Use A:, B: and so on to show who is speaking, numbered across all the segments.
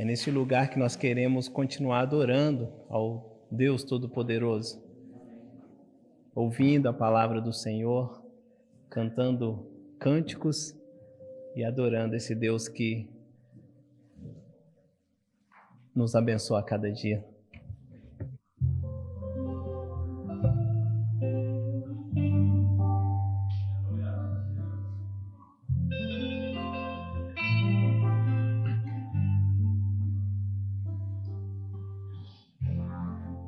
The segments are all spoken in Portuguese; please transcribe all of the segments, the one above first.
A: É nesse lugar que nós queremos continuar adorando ao Deus Todo-Poderoso, ouvindo a palavra do Senhor, cantando cânticos e adorando esse Deus que nos abençoa a cada dia.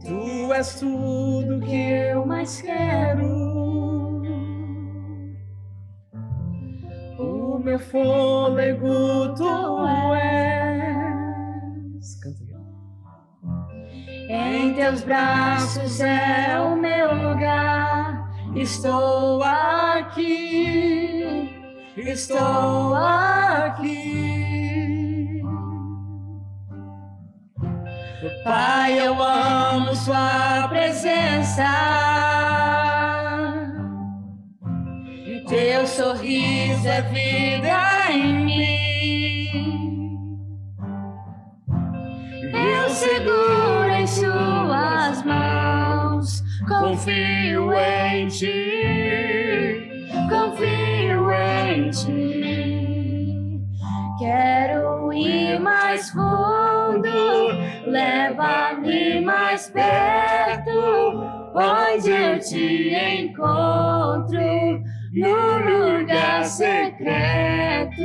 A: Tu és tudo que eu mais quero, o meu fôlego tu és. Canta aqui. Em teus braços é o meu lugar, estou aqui, estou aqui. Pai, eu amo sua presença, teu sorriso é vida em mim. Eu seguro em suas mãos, confio em ti, confio em ti. Quero ir mais fundo, leva-me mais perto, onde eu te encontro, no lugar secreto,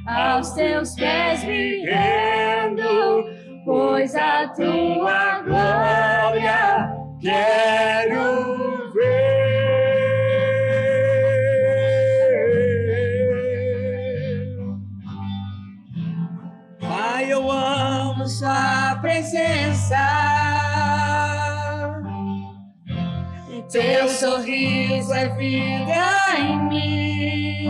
A: aos teus pés me rendo, pois a tua glória quero ver. Pai, eu amo sua presença, teu sorriso é vida em mim.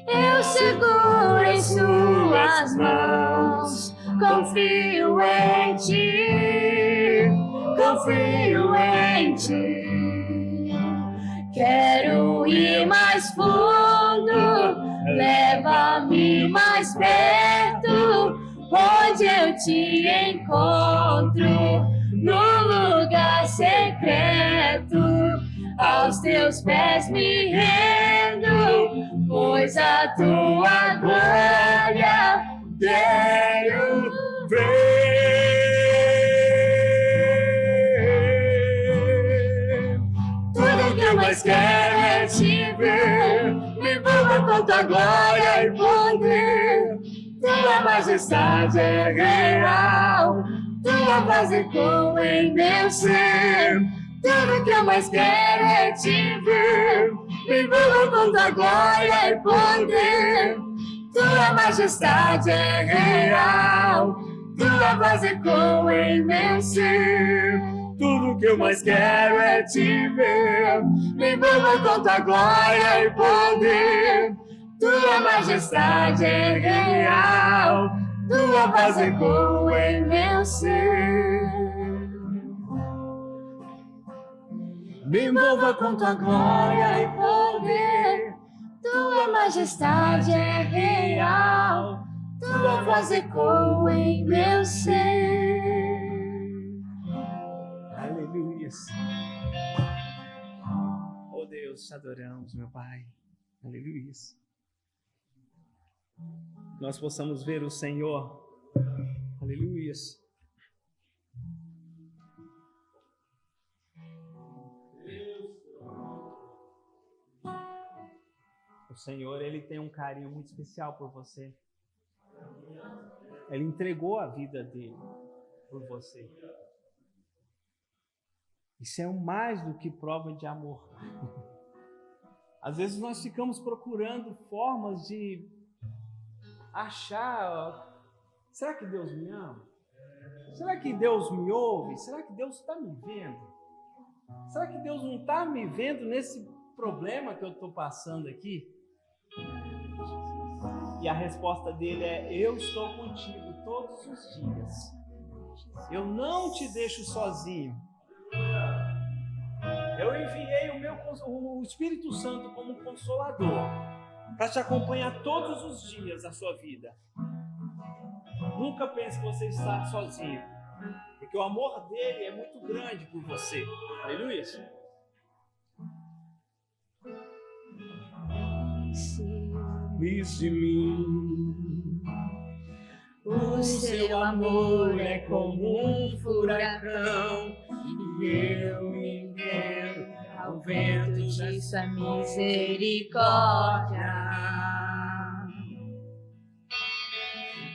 A: Eu seguro em suas mãos, confio em ti, confio em ti. Quero ir mais fundo, leva-me mais perto, onde eu te encontro, no lugar secreto, aos teus pés me rendo, pois a tua glória quero ver. Tudo que eu mais quero é te ver, me envolva com tua glória e poder. Tua majestade é real, tua voz ecoa em meu ser. Tudo que eu mais quero é te ver, me envolva com tua glória e poder. Tua majestade é real, tua voz ecoa em meu ser. Tudo que eu mais quero é te ver, me envolva com tua glória e poder. Tua majestade é real, tua voz ecoa em meu ser. Me envolva com tua glória e poder. Tua majestade é real, tua voz ecoa em meu ser. Aleluia. Oh Deus, te adoramos, meu Pai. Aleluia. Nós possamos ver o Senhor. Aleluia. O Senhor, Ele tem um carinho muito especial por você. Ele entregou a vida dele por você. Isso é mais do que prova de amor. Às vezes nós ficamos procurando formas de achar, será que Deus me ama? Será que Deus me ouve? Será que Deus está me vendo? Será que Deus não está me vendo nesse problema que eu estou passando aqui? E a resposta dele é: eu estou contigo todos os dias. Eu não te deixo sozinho. Eu enviei o Espírito Santo como consolador
B: para te acompanhar todos os dias da sua vida. Nunca pense que você está sozinho, porque o amor dele é muito grande por você. Aleluia.
A: Diz de mim, o seu amor é como um furacão, e eu me entendo ao vento de sua misericórdia.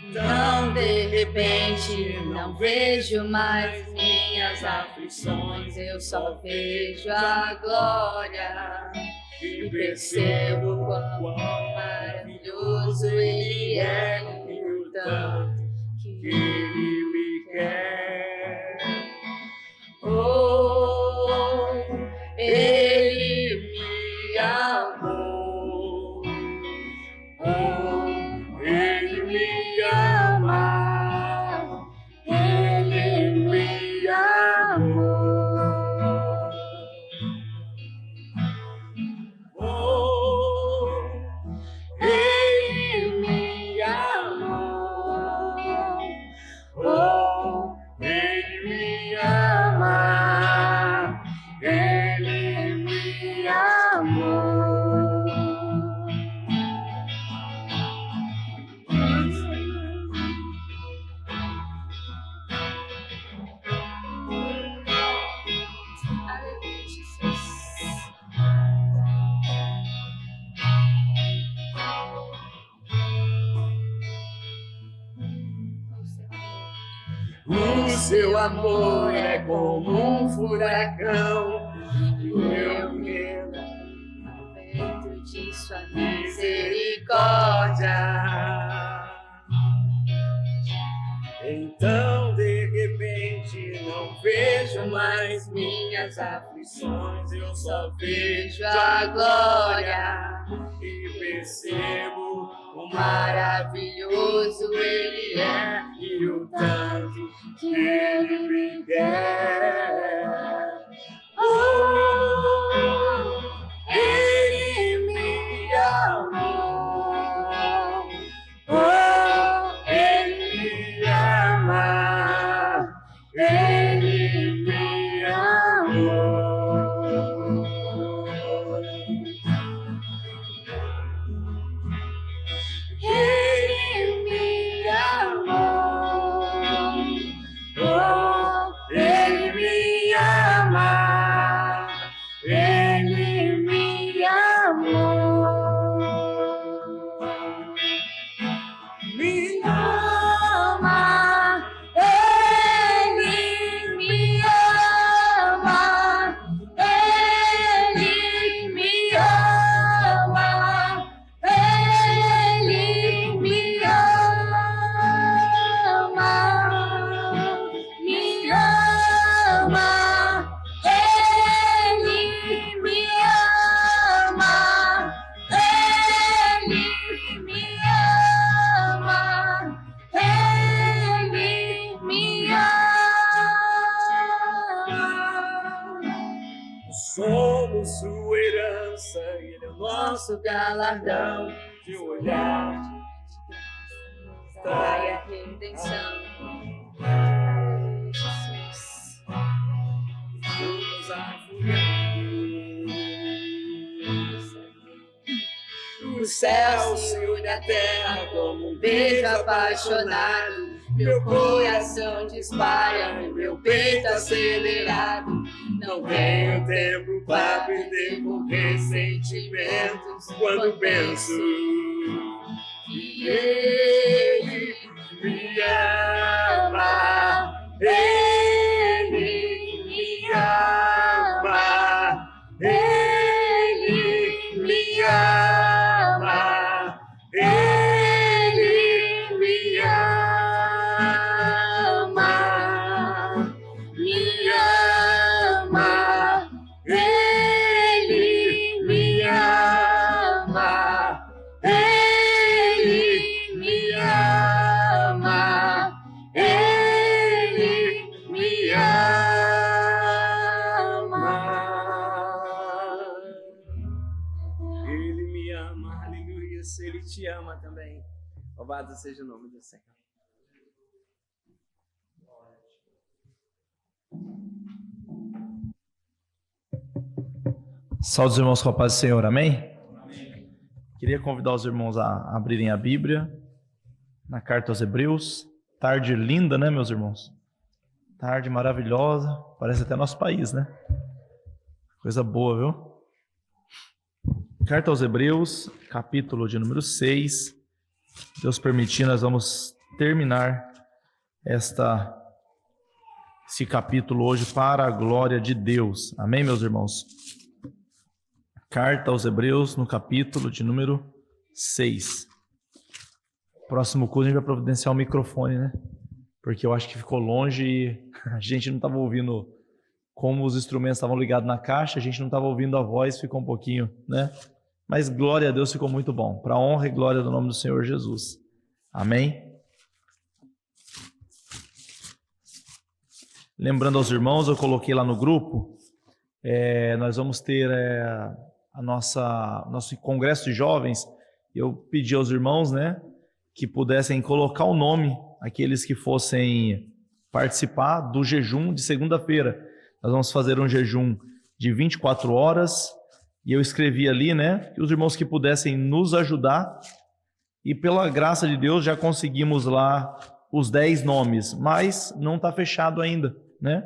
A: Então de repente não vejo mais minhas aflições, eu só vejo a glória. E percebo quão maravilhoso Ele é, e o tanto que Ele me quer. Oh, Ele me amou. Oh, Ele me ama. Ele me amou. Ele me amou. Oh, Ele me ama. Ele me amou. Aleluia, Jesus. O seu amor é como um furacão, e eu medo ao vento de sua misericórdia. Então de repente não vejo mais minhas aflições, eu só vejo a glória e percebo o maravilhoso Ele é, e o tanto que Ele me quer. Oh, Ele me amou. Oh, Ele me ama. Ele me amou. Ele me amou. Oh, Ele me ama. Ele me amou. Me ama. Ele me ama. Ele me ama. Ele me ama, me ama, Ele me ama, Ele me ama, Ele me ama. Somos sua herança, Ele é o nosso galardão, de olhar trai a redenção. Jesus, estamos afundando. O céu se une à terra como um beijo apaixonado. Meu coração dispara, meu peito acelerado. Não tenho tempo para perder com ressentimentos quando penso que Ele me ama. Ele me ama. Ele me ama. Ele me ama. Me ama. Ele me ama. Ele me
B: Louvado seja o nome do Senhor.
C: Saúde os irmãos com a paz do Senhor, amém? Amém. Queria convidar os irmãos a abrirem a Bíblia na carta aos Hebreus. Tarde linda, né, meus irmãos? Tarde maravilhosa, parece até nosso país, né? Coisa boa, viu? Carta aos Hebreus, capítulo de número 6. Deus permitir, nós vamos terminar esse capítulo hoje para a glória de Deus. Amém, meus irmãos? Carta aos Hebreus, no capítulo de número 6. Próximo culto a gente vai providenciar o microfone, né? Porque eu acho que ficou longe e a gente não estava ouvindo como os instrumentos estavam ligados na caixa, a gente não estava ouvindo a voz, ficou um pouquinho, né? Mas glória a Deus, ficou muito bom. Para a honra e glória do nome do Senhor Jesus. Amém? Lembrando aos irmãos, eu coloquei lá no grupo, nós vamos ter nosso congresso de jovens. Eu pedi aos irmãos, né, que pudessem colocar o nome, aqueles que fossem participar do jejum de segunda-feira. Nós vamos fazer um jejum de 24 horas, e eu escrevi ali, né, que os irmãos que pudessem nos ajudar, e pela graça de Deus já conseguimos lá os 10 nomes, mas não está fechado ainda, né,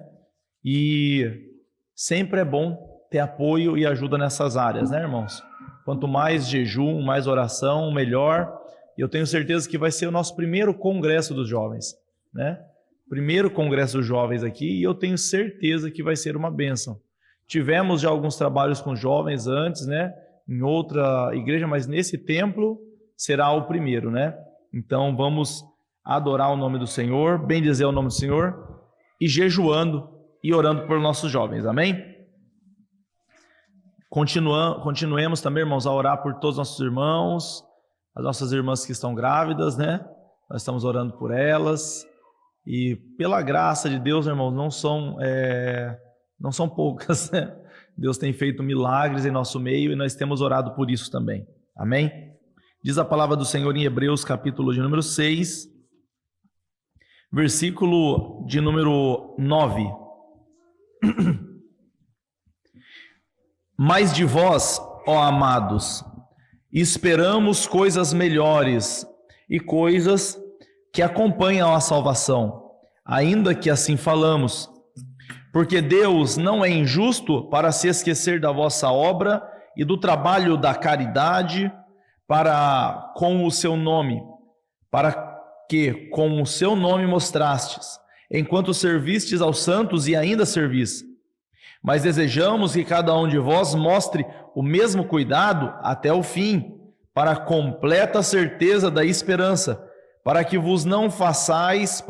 C: e sempre é bom ter apoio e ajuda nessas áreas, né, irmãos? Quanto mais jejum, mais oração, melhor. E eu tenho certeza que vai ser o nosso primeiro congresso dos jovens, né? Primeiro congresso dos jovens aqui, e eu tenho certeza que vai ser uma bênção. Tivemos já alguns trabalhos com jovens antes, né? Em outra igreja, mas nesse templo será o primeiro, né? Então vamos adorar o nome do Senhor, bendizer o nome do Senhor e jejuando e orando por nossos jovens, amém? Continuemos também, irmãos, a orar por todos os nossos irmãos, as nossas irmãs que estão grávidas, né? Nós estamos orando por elas. E pela graça de Deus, irmãos, não são poucas, né? Deus tem feito milagres em nosso meio e nós temos orado por isso também. Amém? Diz a palavra do Senhor em Hebreus, capítulo de número 6, versículo de número 9. Mas de vós, ó amados, esperamos coisas melhores e coisas que acompanham a salvação, ainda que assim falamos. Porque Deus não é injusto para se esquecer da vossa obra e do trabalho da caridade para com o seu nome, para que com o seu nome mostrastes, enquanto servistes aos santos e ainda servis. Mas desejamos que cada um de vós mostre o mesmo cuidado até o fim, para a completa certeza da esperança, para que vos não façais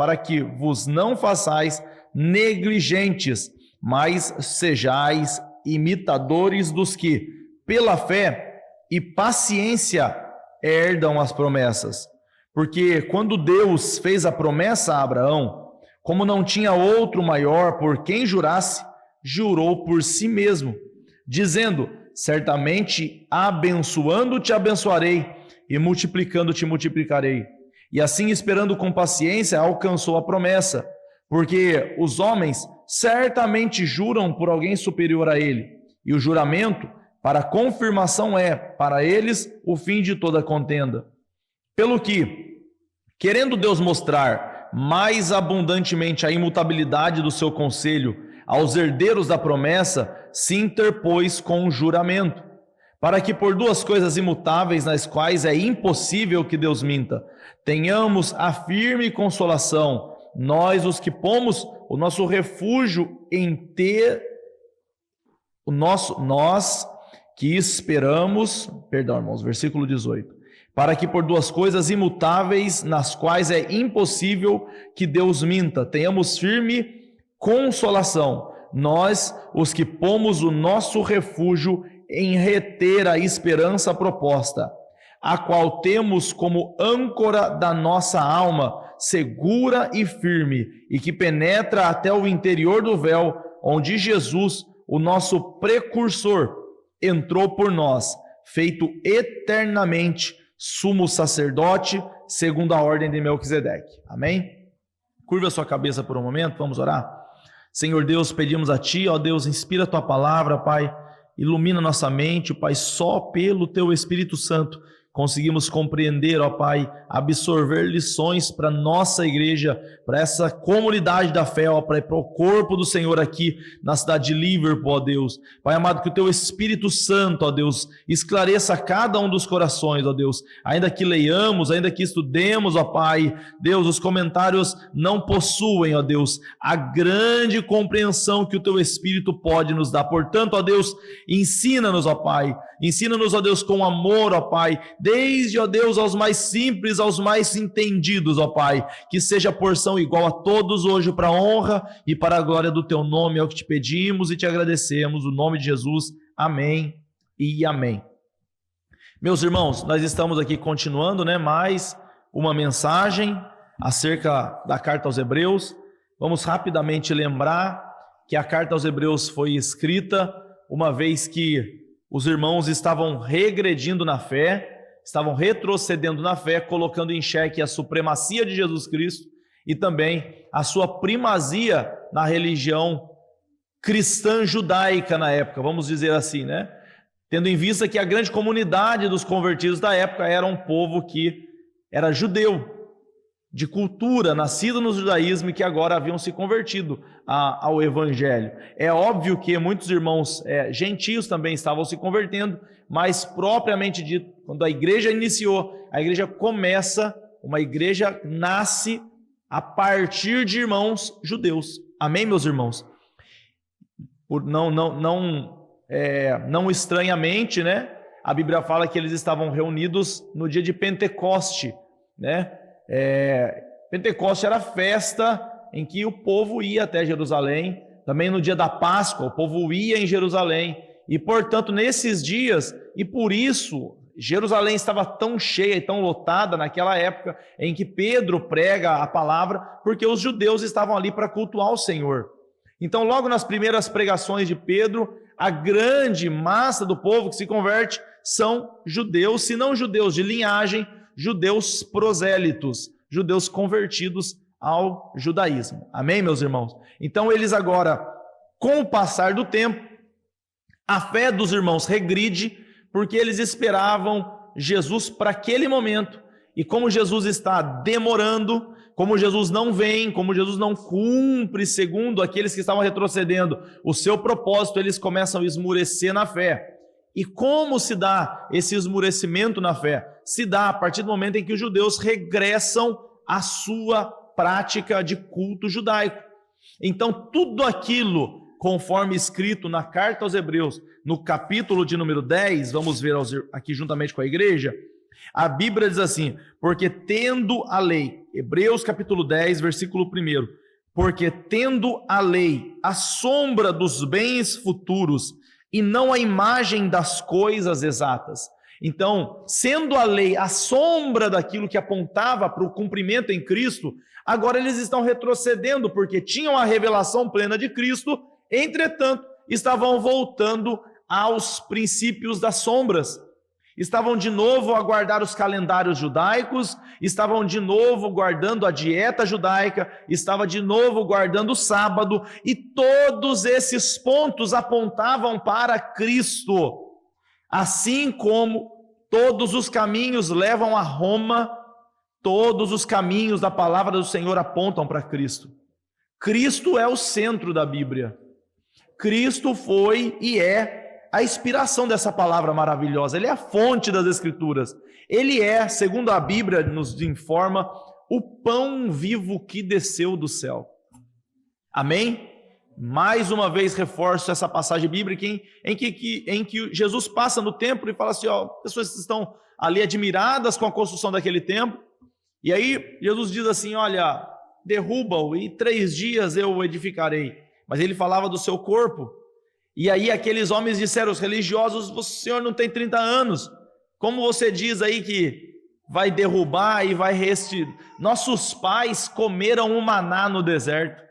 C: negligentes, mas sejais imitadores dos que, pela fé e paciência, herdam as promessas. Porque quando Deus fez a promessa a Abraão, como não tinha outro maior por quem jurasse, jurou por si mesmo, dizendo: certamente abençoando-te abençoarei, e multiplicando-te multiplicarei. E assim, esperando com paciência, alcançou a promessa, porque os homens certamente juram por alguém superior a ele, e o juramento para confirmação é, para eles, o fim de toda contenda. Pelo que, querendo Deus mostrar mais abundantemente a imutabilidade do seu conselho aos herdeiros da promessa, se interpôs com o juramento, para que por duas coisas imutáveis, nas quais é impossível que Deus minta, tenhamos a firme consolação, nós os que pomos o nosso refúgio nós que esperamos, irmãos, versículo 18, para que por duas coisas imutáveis, nas quais é impossível que Deus minta, tenhamos firme consolação, nós os que pomos o nosso refúgio em reter a esperança proposta, a qual temos como âncora da nossa alma, segura e firme, e que penetra até o interior do véu, onde Jesus, o nosso precursor, entrou por nós, feito eternamente sumo sacerdote, segundo a ordem de Melquisedeque. Amém? Curva a sua cabeça por um momento, vamos orar? Senhor Deus, pedimos a Ti, ó Deus, inspira a Tua palavra, Pai, ilumina nossa mente, Pai, só pelo Teu Espírito Santo conseguimos compreender, ó Pai, absorver lições para nossa igreja, para essa comunidade da fé, ó Pai, para o corpo do Senhor aqui na cidade de Liverpool, ó Deus. Pai amado, que o Teu Espírito Santo, ó Deus, esclareça cada um dos corações, ó Deus, ainda que leiamos, ainda que estudemos, ó Pai, Deus, os comentários não possuem, ó Deus, a grande compreensão que o Teu Espírito pode nos dar. Portanto, ó Deus, ensina-nos, ó Pai, ensina-nos, ó Deus, com amor, ó Pai, desde, ó Deus, aos mais simples, aos mais entendidos, ó Pai, que seja porção igual a todos hoje, para a honra e para a glória do Teu nome, é o que te pedimos e te agradecemos, no nome de Jesus, amém e amém. Meus irmãos, nós estamos aqui continuando, mais uma mensagem acerca da carta aos Hebreus. Vamos rapidamente lembrar que a carta aos Hebreus foi escrita uma vez que os irmãos estavam regredindo na fé, estavam retrocedendo na fé, colocando em xeque a supremacia de Jesus Cristo e também a sua primazia na religião cristã judaica na época, vamos dizer assim, Tendo em vista que a grande comunidade dos convertidos da época era um povo que era judeu, de cultura, nascido no judaísmo e que agora haviam se convertido ao evangelho. É óbvio que muitos irmãos gentios também estavam se convertendo, mas propriamente dito, quando a igreja iniciou, a igreja começa, uma igreja nasce a partir de irmãos judeus. Amém, meus irmãos? Não estranhamente, a Bíblia fala que eles estavam reunidos no dia de Pentecoste, Pentecoste era a festa em que o povo ia até Jerusalém, também no dia da Páscoa, o povo ia em Jerusalém, e portanto nesses dias, e por isso Jerusalém estava tão cheia e tão lotada naquela época em que Pedro prega a palavra, porque os judeus estavam ali para cultuar o Senhor. Então logo nas primeiras pregações de Pedro, a grande massa do povo que se converte são judeus, se não judeus de linhagem, judeus prosélitos, judeus convertidos ao judaísmo. Amém, meus irmãos? Então eles agora, com o passar do tempo, a fé dos irmãos regride, porque eles esperavam Jesus para aquele momento, e como Jesus está demorando, como Jesus não vem, como Jesus não cumpre segundo aqueles que estavam retrocedendo o seu propósito, eles começam a esmurecer na fé. E como se dá esse esmurecimento na fé? Se dá a partir do momento em que os judeus regressam à sua prática de culto judaico. Então tudo aquilo, conforme escrito na carta aos Hebreus, no capítulo de número 10, vamos ver aqui juntamente com a igreja, a Bíblia diz assim: porque tendo a lei, Hebreus capítulo 10, versículo 1, porque tendo a lei a sombra dos bens futuros e não a imagem das coisas exatas. Então, sendo a lei a sombra daquilo que apontava para o cumprimento em Cristo, agora eles estão retrocedendo, porque tinham a revelação plena de Cristo, entretanto, estavam voltando aos princípios das sombras. Estavam de novo a guardar os calendários judaicos, estavam de novo guardando a dieta judaica, estava de novo guardando o sábado, e todos esses pontos apontavam para Cristo. Assim como todos os caminhos levam a Roma, todos os caminhos da palavra do Senhor apontam para Cristo. Cristo é o centro da Bíblia. Cristo foi e é a inspiração dessa palavra maravilhosa. Ele é a fonte das Escrituras. Ele é, segundo a Bíblia nos informa, o pão vivo que desceu do céu. Amém? Mais uma vez reforço essa passagem bíblica em que Jesus passa no templo e fala assim, pessoas estão ali admiradas com a construção daquele templo, e aí Jesus diz assim, olha, derruba-o e 3 dias eu o edificarei. Mas ele falava do seu corpo. E aí aqueles homens disseram, os religiosos, o senhor não tem 30 anos, como você diz aí que vai derrubar e vai restituir? Nossos pais comeram um maná no deserto.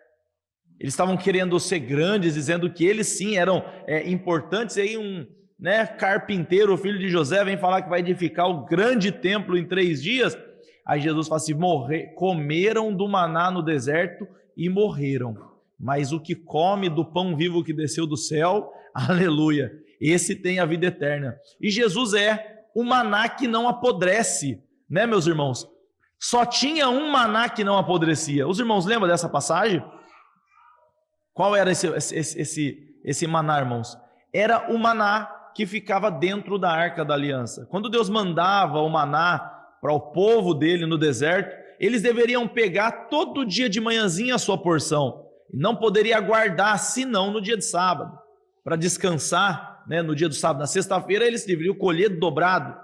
C: Eles estavam querendo ser grandes, dizendo que eles sim eram importantes, e aí né, carpinteiro, filho de José, vem falar que vai edificar o grande templo em 3 dias. Aí Jesus fala assim: comeram do maná no deserto e morreram. Mas o que come do pão vivo que desceu do céu, aleluia, esse tem a vida eterna. E Jesus é o maná que não apodrece, né, meus irmãos? Só tinha um maná que não apodrecia. Os irmãos lembram dessa passagem? Qual era esse maná, irmãos? Era o maná que ficava dentro da Arca da Aliança. Quando Deus mandava o maná para o povo dele no deserto, eles deveriam pegar todo dia de manhãzinha a sua porção. Não poderia guardar, senão no dia de sábado, para descansar, né, no dia do sábado. Na sexta-feira eles deveriam colher dobrado.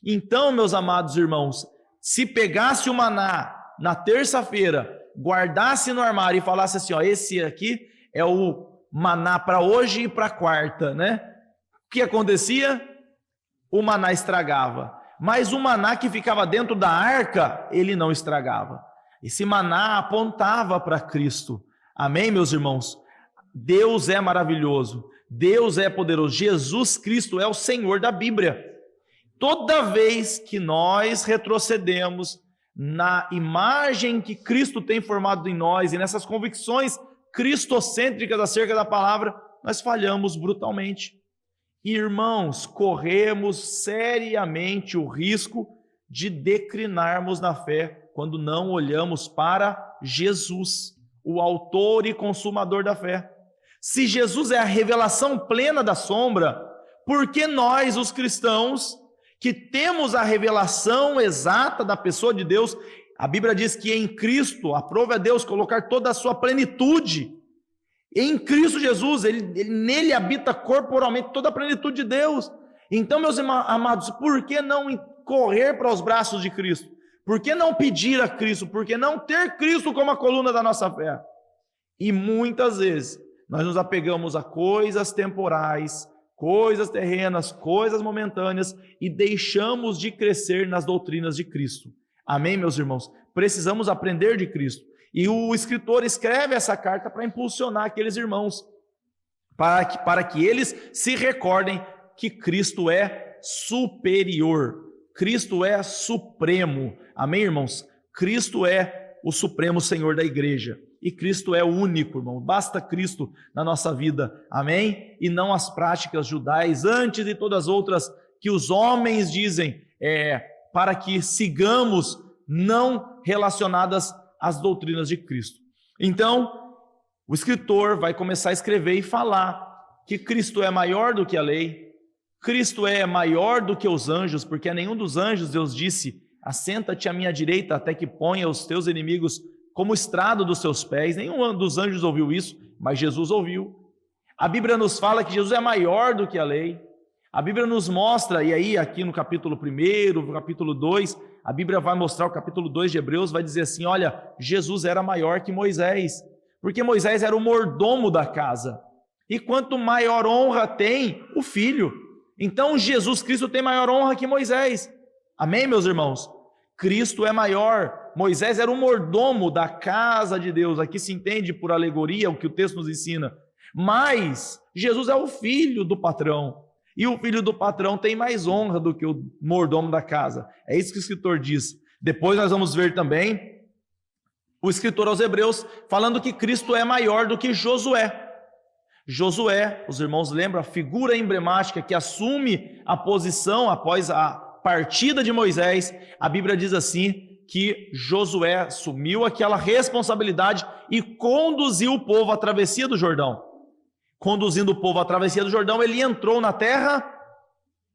C: Então, meus amados irmãos, se pegasse o maná na terça-feira, guardasse no armário e falasse assim: ó, esse aqui é o maná para hoje e para quarta, né? O que acontecia? O maná estragava. Mas o maná que ficava dentro da arca, ele não estragava. Esse maná apontava para Cristo. Amém, meus irmãos? Deus é maravilhoso, Deus é poderoso, Jesus Cristo é o Senhor da Bíblia. Toda vez que nós retrocedemos na imagem que Cristo tem formado em nós e nessas convicções cristocêntricas acerca da palavra, nós falhamos brutalmente. Irmãos, corremos seriamente o risco de declinarmos na fé quando não olhamos para Jesus, o autor e consumador da fé. Se Jesus é a revelação plena da sombra, por que nós, os cristãos, que temos a revelação exata da pessoa de Deus, a Bíblia diz que em Cristo, aprove a Deus colocar toda a sua plenitude, em Cristo Jesus, nele habita corporalmente toda a plenitude de Deus. Então, meus amados, por que não correr para os braços de Cristo? Por que não pedir a Cristo? Por que não ter Cristo como a coluna da nossa fé? E muitas vezes nós nos apegamos a coisas temporais, coisas terrenas, coisas momentâneas e deixamos de crescer nas doutrinas de Cristo. Amém, meus irmãos? Precisamos aprender de Cristo. E o escritor escreve essa carta para impulsionar aqueles irmãos, para que eles se recordem que Cristo é superior, Cristo é supremo. Amém, irmãos? Cristo é o supremo Senhor da igreja. E Cristo é o único, irmão. Basta Cristo na nossa vida. Amém? E não as práticas judaias, antes de todas as outras que os homens dizem, para que sigamos, não relacionadas às doutrinas de Cristo. Então, o escritor vai começar a escrever e falar que Cristo é maior do que a lei, Cristo é maior do que os anjos, porque a nenhum dos anjos Deus disse: assenta-te à minha direita até que ponha os teus inimigos como estrado dos seus pés. Nenhum dos anjos ouviu isso, mas Jesus ouviu. A Bíblia nos fala que Jesus é maior do que a lei. A Bíblia nos mostra, e aí aqui no capítulo 1, no capítulo 2, a Bíblia vai mostrar, o capítulo 2 de Hebreus vai dizer assim: olha, Jesus era maior que Moisés, porque Moisés era o mordomo da casa, e quanto maior honra tem o filho, então Jesus Cristo tem maior honra que Moisés. Amém, meus irmãos? Cristo é maior. Moisés era o mordomo da casa de Deus, aqui se entende por alegoria o que o texto nos ensina, mas Jesus é o filho do patrão, e o filho do patrão tem mais honra do que o mordomo da casa. É isso que o escritor diz. Depois nós vamos ver também o escritor aos Hebreus falando que Cristo é maior do que Josué. Josué, os irmãos lembram, a figura emblemática que assume a posição após a partida de Moisés. A Bíblia diz assim, que Josué assumiu aquela responsabilidade e conduziu o povo à travessia do Jordão. Conduzindo o povo à travessia do Jordão, ele entrou na terra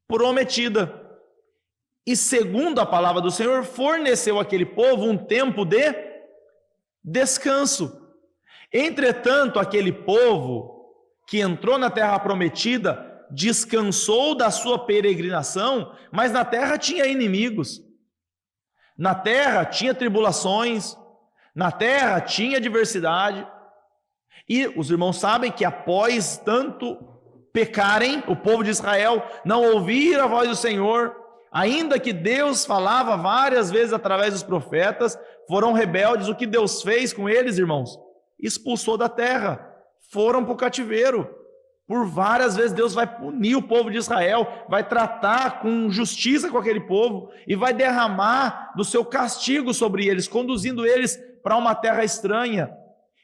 C: prometida. E segundo a palavra do Senhor, forneceu àquele povo um tempo de descanso. Entretanto, aquele povo que entrou na terra prometida, descansou da sua peregrinação, mas na terra tinha inimigos, na terra tinha tribulações, na terra tinha adversidade, e os irmãos sabem que após tanto pecarem, o povo de Israel não ouvir a voz do Senhor, ainda que Deus falava várias vezes através dos profetas, foram rebeldes. O que Deus fez com eles, irmãos? Expulsou da terra, foram para o cativeiro. Por várias vezes Deus vai punir o povo de Israel, vai tratar com justiça com aquele povo e vai derramar do seu castigo sobre eles, conduzindo eles para uma terra estranha.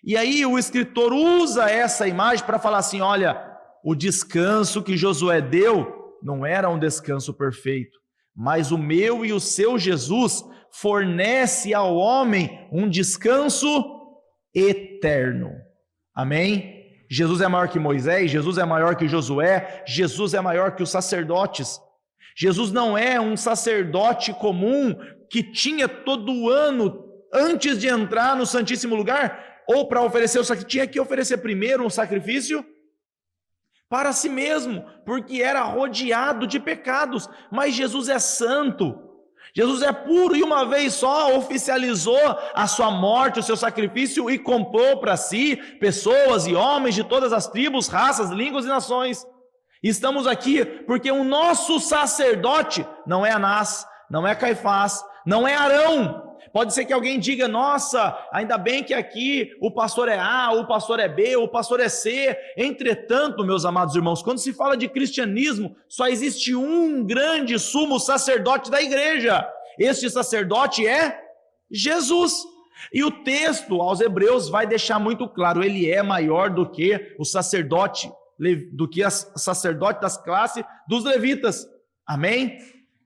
C: E aí o escritor usa essa imagem para falar assim: olha, o descanso que Josué deu não era um descanso perfeito, mas o meu e o seu Jesus fornece ao homem um descanso eterno. Amém? Jesus é maior que Moisés, Jesus é maior que Josué, Jesus é maior que os sacerdotes. Jesus não é um sacerdote comum que tinha todo ano, antes de entrar no Santíssimo Lugar, ou para oferecer o sacrifício, tinha que oferecer primeiro um sacrifício para si mesmo, porque era rodeado de pecados. Mas Jesus é santo, Jesus é puro, e uma vez só oficializou a sua morte, o seu sacrifício, e comprou para si pessoas e homens de todas as tribos, raças, línguas e nações. Estamos aqui porque o nosso sacerdote não é Anás, não é Caifás, não é Arão. Pode ser que alguém diga: nossa, ainda bem que aqui o pastor é A, o pastor é B, o pastor é C. Entretanto, meus amados irmãos, quando se fala de cristianismo, só existe um grande sumo sacerdote da igreja. Este sacerdote é Jesus. E o texto aos Hebreus vai deixar muito claro: ele é maior do que o sacerdote, sacerdote das classes dos levitas. Amém?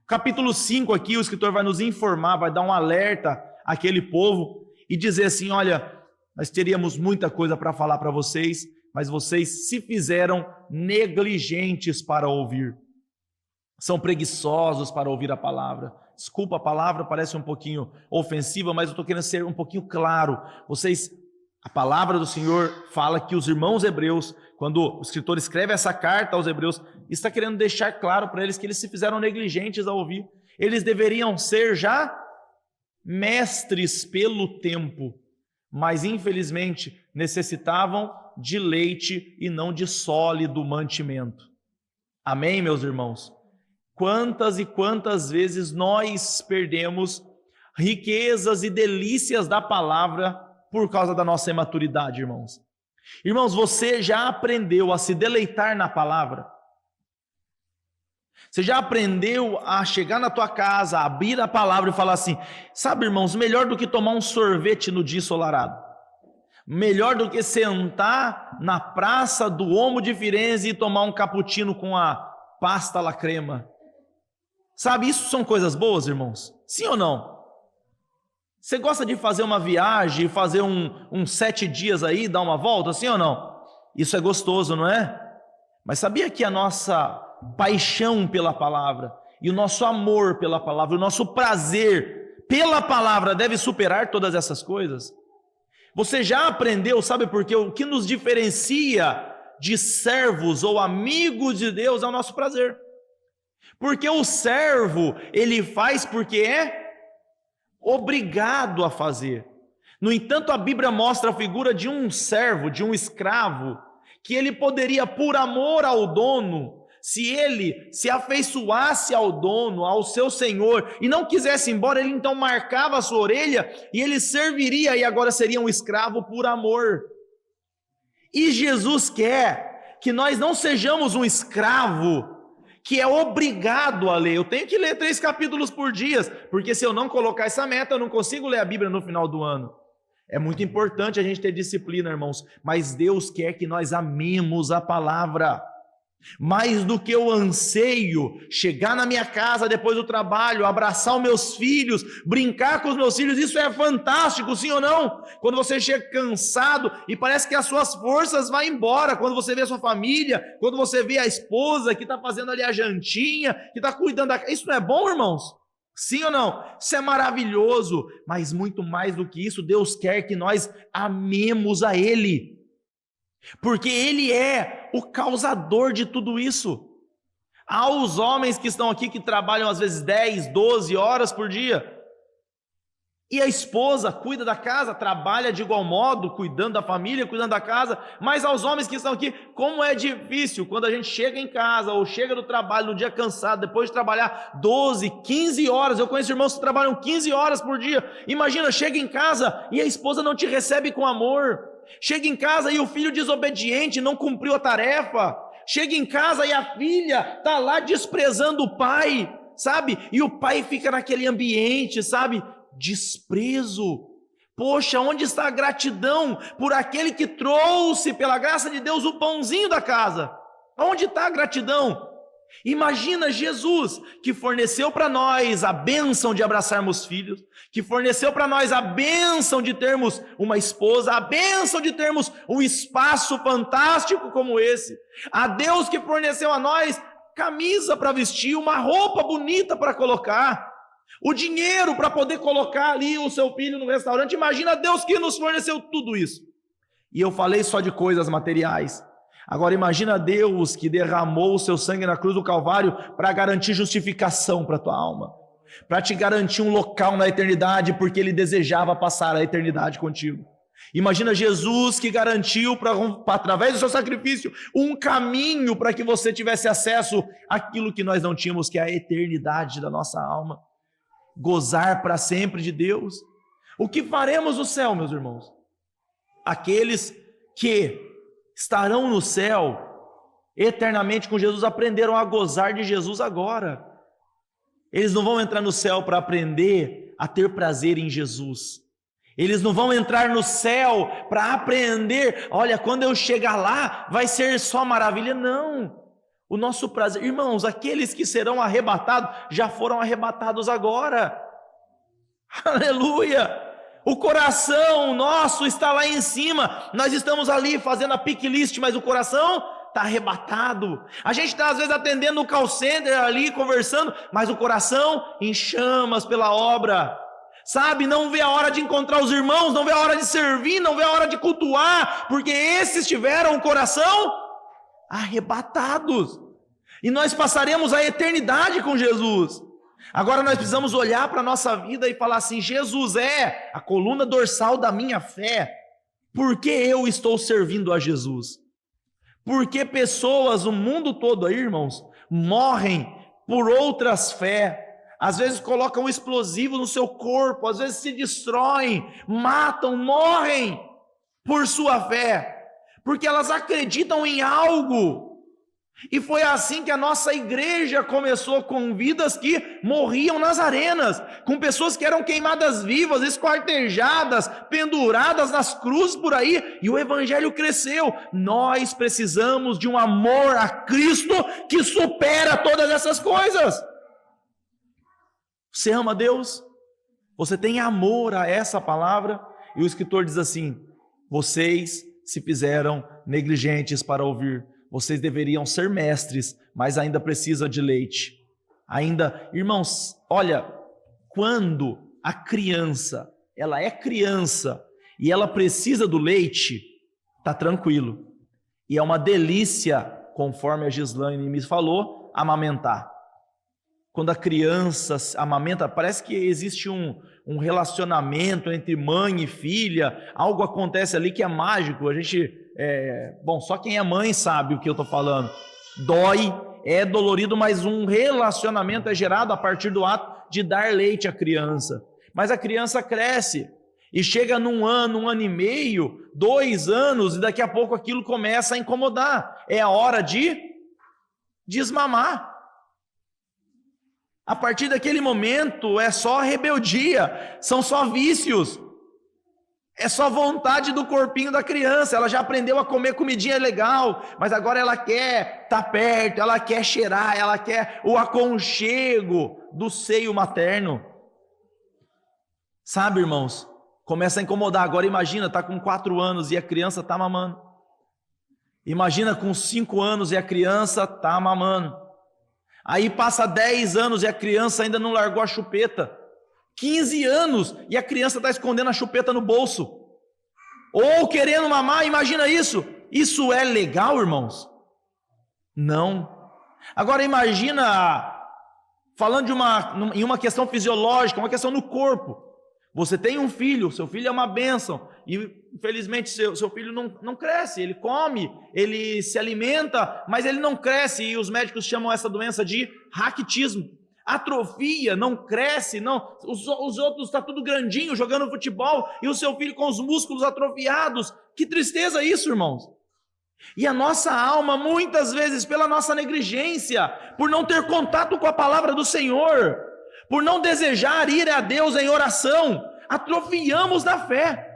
C: Capítulo 5 aqui, o escritor vai nos informar, vai dar um alerta àquele povo e dizer assim: olha, nós teríamos muita coisa para falar para vocês, mas vocês se fizeram negligentes para ouvir, são preguiçosos para ouvir a palavra. Desculpa, a palavra parece um pouquinho ofensiva, mas eu estou querendo ser um pouquinho claro. A palavra do Senhor fala que os irmãos hebreus, quando o escritor escreve essa carta aos hebreus, está querendo deixar claro para eles que eles se fizeram negligentes ao ouvir. Eles deveriam ser já mestres pelo tempo, mas infelizmente necessitavam de leite e não de sólido mantimento. Amém, meus irmãos? Quantas e quantas vezes nós perdemos riquezas e delícias da palavra por causa da nossa imaturidade, irmãos. Irmãos, você já aprendeu a se deleitar na palavra? Você já aprendeu a chegar na tua casa, abrir a palavra e falar assim: sabe, irmãos, melhor do que tomar um sorvete no dia ensolarado, melhor do que sentar na praça do Omo de Firenze e tomar um cappuccino com a pasta alla crema. Sabe, isso são coisas boas, irmãos? Sim ou não? Você gosta de fazer uma viagem, fazer uns 7 dias aí, dar uma volta, sim ou não? Isso é gostoso, não é? Mas sabia que a nossa paixão pela palavra, e o nosso amor pela palavra, o nosso prazer pela palavra deve superar todas essas coisas? Você já aprendeu, sabe por quê? O que nos diferencia de servos ou amigos de Deus é o nosso prazer. Porque o servo, ele faz porque é obrigado a fazer. No entanto, a Bíblia mostra a figura de um servo, de um escravo, que ele poderia, por amor ao dono, se ele se afeiçoasse ao dono, ao seu senhor, e não quisesse ir embora, ele então marcava a sua orelha e ele serviria, e agora seria um escravo por amor. E Jesus quer que nós não sejamos um escravo que é obrigado a ler. Eu tenho que ler 3 capítulos por dia, porque se eu não colocar essa meta, eu não consigo ler a Bíblia no final do ano. É muito importante a gente ter disciplina, irmãos, mas Deus quer que nós amemos a palavra. Mais do que eu anseio chegar na minha casa depois do trabalho, abraçar os meus filhos, brincar com os meus filhos, isso é fantástico, sim ou não? Quando você chega cansado e parece que as suas forças vão embora, quando você vê a sua família, quando você vê a esposa que está fazendo ali a jantinha, que está cuidando da casa, isso não é bom, irmãos? Sim ou não? Isso é maravilhoso, mas muito mais do que isso, Deus quer que nós amemos a Ele, porque Ele é o causador de tudo isso. Há os homens que estão aqui que trabalham às vezes 10, 12 horas por dia, e a esposa cuida da casa, trabalha de igual modo, cuidando da família, cuidando da casa, mas aos homens que estão aqui, como é difícil quando a gente chega em casa, ou chega do trabalho no dia cansado, depois de trabalhar 12, 15 horas, eu conheço irmãos que trabalham 15 horas por dia, imagina, chega em casa e a esposa não te recebe com amor, chega em casa e o filho desobediente não cumpriu a tarefa, Chega em casa e a filha está lá desprezando o pai, sabe? E o pai fica naquele ambiente, sabe? Desprezo. Poxa, onde está a gratidão por aquele que trouxe, pela graça de Deus, o pãozinho da casa? Onde está a gratidão? Imagina Jesus, que forneceu para nós a bênção de abraçarmos filhos, que forneceu para nós a bênção de termos uma esposa, a bênção de termos um espaço fantástico como esse, a Deus que forneceu a nós camisa para vestir, uma roupa bonita para colocar, o dinheiro para poder colocar ali o seu filho no restaurante. Imagina Deus que nos forneceu tudo isso. E eu falei só de coisas materiais. Agora imagina Deus que derramou o seu sangue na cruz do Calvário para garantir justificação para a tua alma, para te garantir um local na eternidade, porque Ele desejava passar a eternidade contigo. Imagina Jesus que garantiu, através do seu sacrifício, um caminho para que você tivesse acesso àquilo que nós não tínhamos, que é a eternidade da nossa alma, gozar para sempre de Deus. O que faremos no céu, meus irmãos? Aqueles que estarão no céu eternamente com Jesus aprenderam a gozar de Jesus agora. Eles não vão entrar no céu para aprender a ter prazer em Jesus. Eles não vão entrar no céu para aprender, olha, quando eu chegar lá vai ser só maravilha. Não. O nosso prazer, irmãos, aqueles que serão arrebatados já foram arrebatados agora. Aleluia! O coração nosso está lá em cima, nós estamos ali fazendo a pick list, mas o coração está arrebatado. A gente está às vezes atendendo o call center ali, conversando, mas o coração em chamas pela obra, sabe? Não vê a hora de encontrar os irmãos, não vê a hora de servir, não vê a hora de cultuar, porque esses tiveram o coração arrebatados, e nós passaremos a eternidade com Jesus. Agora nós precisamos olhar para a nossa vida e falar assim: Jesus é a coluna dorsal da minha fé. Por que eu estou servindo a Jesus? Porque pessoas no mundo todo aí, irmãos, morrem por outras fés. Às vezes colocam um explosivo no seu corpo, às vezes se destroem, matam, morrem por sua fé, porque elas acreditam em algo. E foi assim que a nossa igreja começou, com vidas que morriam nas arenas, com pessoas que eram queimadas vivas, esquartejadas, penduradas nas cruzes por aí, e o evangelho cresceu. Nós precisamos de um amor a Cristo que supera todas essas coisas. Você ama Deus? Você tem amor a essa palavra? E o escritor diz assim: vocês se fizeram negligentes para ouvir. Vocês deveriam ser mestres, mas ainda precisam de leite. Ainda, irmãos, olha, quando a criança, ela é criança e ela precisa do leite, tá tranquilo. E é uma delícia, conforme a Gislaine me falou, amamentar. Quando a criança amamenta, parece que existe um relacionamento entre mãe e filha, algo acontece ali que é mágico. A gente, bom, só quem é mãe sabe o que eu estou falando. Dói, é dolorido, mas um relacionamento é gerado a partir do ato de dar leite à criança. Mas a criança cresce e chega num ano e meio, 2 anos, e daqui a pouco aquilo começa a incomodar. É a hora de desmamar. A partir daquele momento é só rebeldia, são só vícios, é só vontade do corpinho da criança. Ela já aprendeu a comer comidinha legal, mas agora ela quer estar perto, ela quer cheirar, ela quer o aconchego do seio materno. Sabe, irmãos, começa a incomodar. Agora imagina, está com 4 anos e a criança está mamando. Imagina com 5 anos e a criança está mamando. Aí passa 10 anos e a criança ainda não largou a chupeta. 15 anos e a criança está escondendo a chupeta no bolso. Ou querendo mamar, imagina isso. Isso é legal, irmãos? Não. Agora imagina, falando em uma questão fisiológica, uma questão no corpo. Você tem um filho, seu filho é uma bênção, e infelizmente seu filho não cresce, ele come, ele se alimenta, mas ele não cresce, e os médicos chamam essa doença de raquitismo. Atrofia, não cresce, não. Os outros estão tudo grandinho, jogando futebol, e o seu filho com os músculos atrofiados. Que tristeza isso, irmãos. E a nossa alma, muitas vezes, pela nossa negligência, por não ter contato com a palavra do Senhor, por não desejar ir a Deus em oração, atrofiamos da fé.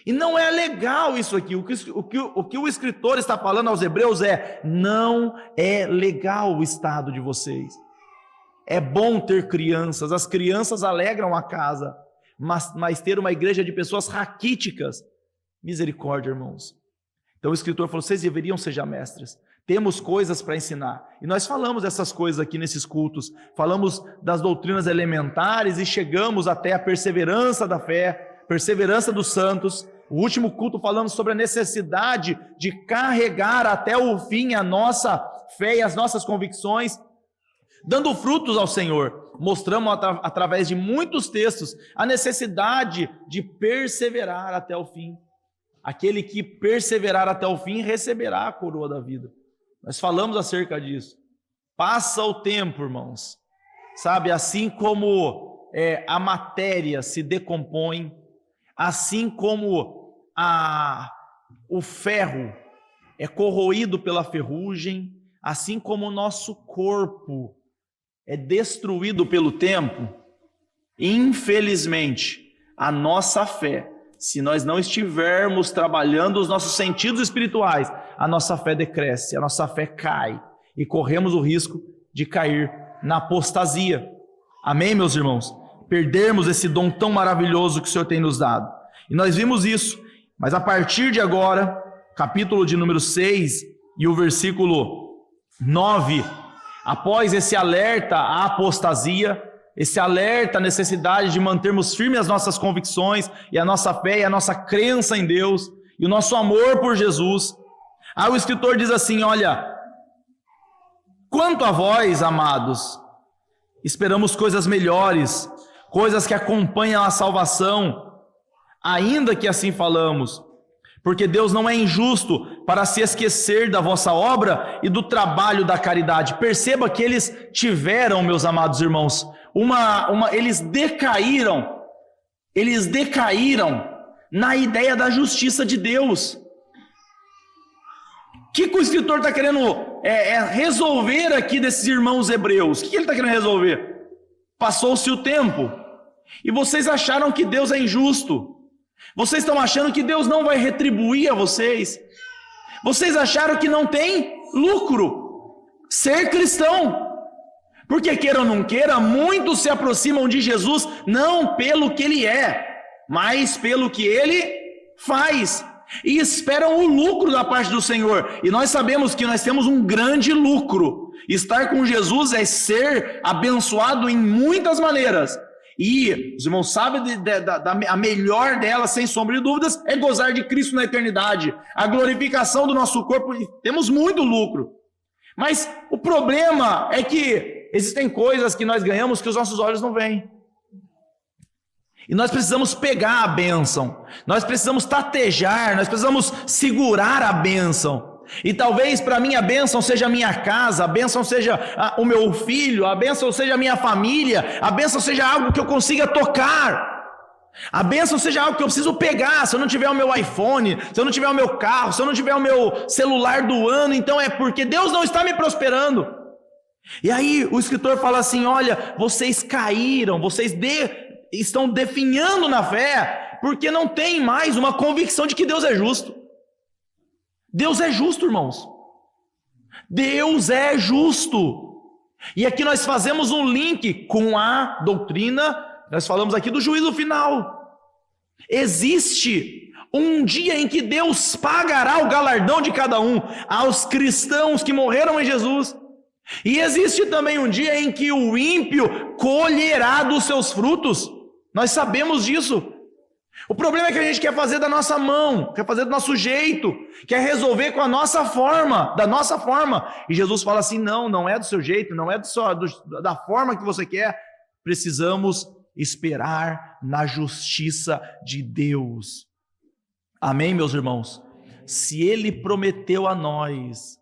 C: E não é legal isso aqui. O que o escritor está falando aos hebreus não é legal o estado de vocês. É bom ter crianças, as crianças alegram a casa, mas ter uma igreja de pessoas raquíticas, misericórdia, irmãos. Então o escritor falou, vocês deveriam ser já mestres, temos coisas para ensinar. E nós falamos dessas coisas aqui nesses cultos, falamos das doutrinas elementares e chegamos até a perseverança da fé, perseverança dos santos. O último culto falamos sobre a necessidade de carregar até o fim a nossa fé e as nossas convicções, dando frutos ao Senhor. Mostramos através de muitos textos a necessidade de perseverar até o fim. Aquele que perseverar até o fim receberá a coroa da vida. Nós falamos acerca disso. Passa o tempo, irmãos. Sabe, assim como a matéria se decompõe, assim como o ferro é corroído pela ferrugem, assim como o nosso corpo é destruído pelo tempo, infelizmente, a nossa fé, se nós não estivermos trabalhando os nossos sentidos espirituais, a nossa fé decresce, a nossa fé cai, e corremos o risco de cair na apostasia. Amém, meus irmãos? Perdermos esse dom tão maravilhoso que o Senhor tem nos dado. E nós vimos isso, mas a partir de agora, capítulo de número 6 e o versículo 9, após esse alerta à apostasia, esse alerta à necessidade de mantermos firmes as nossas convicções e a nossa fé e a nossa crença em Deus e o nosso amor por Jesus, aí o escritor diz assim, olha, quanto a vós, amados, esperamos coisas melhores, coisas que acompanham a salvação, ainda que assim falamos, porque Deus não é injusto para se esquecer da vossa obra e do trabalho da caridade. Perceba que eles tiveram, meus amados irmãos, eles decaíram na ideia da justiça de Deus. O que o escritor está querendo resolver aqui desses irmãos hebreus? O que ele está querendo resolver? Passou-se o tempo e vocês acharam que Deus é injusto. Vocês estão achando que Deus não vai retribuir a vocês. Vocês acharam que não tem lucro ser cristão. Porque queira ou não queira, muitos se aproximam de Jesus não pelo que ele é, mas pelo que ele faz. E esperam o lucro da parte do Senhor. E nós sabemos que nós temos um grande lucro. Estar com Jesus é ser abençoado em muitas maneiras. E os irmãos sabem a melhor delas, sem sombra de dúvidas, é gozar de Cristo na eternidade. A glorificação do nosso corpo, temos muito lucro. Mas o problema é que existem coisas que nós ganhamos que os nossos olhos não veem. E nós precisamos pegar a bênção, nós precisamos tatejar, nós precisamos segurar a bênção. E talvez para mim a bênção seja a minha casa, a bênção seja o meu filho, a bênção seja a minha família, a bênção seja algo que eu consiga tocar, a bênção seja algo que eu preciso pegar. Se eu não tiver o meu iPhone, se eu não tiver o meu carro, se eu não tiver o meu celular do ano, então é porque Deus não está me prosperando. E aí o escritor fala assim, olha, vocês caíram, vocês estão definhando na fé, porque não tem mais uma convicção de que Deus é justo. Deus é justo, irmãos. Deus é justo. E aqui nós fazemos um link com a doutrina, nós falamos aqui do juízo final. Existe um dia em que Deus pagará o galardão de cada um aos cristãos que morreram em Jesus. E existe também um dia em que o ímpio colherá dos seus frutos. Nós sabemos disso. O problema é que a gente quer fazer da nossa mão, quer fazer do nosso jeito, quer resolver com a nossa forma, da nossa forma. E Jesus fala assim, não é do seu jeito, não é da forma que você quer. Precisamos esperar na justiça de Deus. Amém, meus irmãos? Se Ele prometeu a nós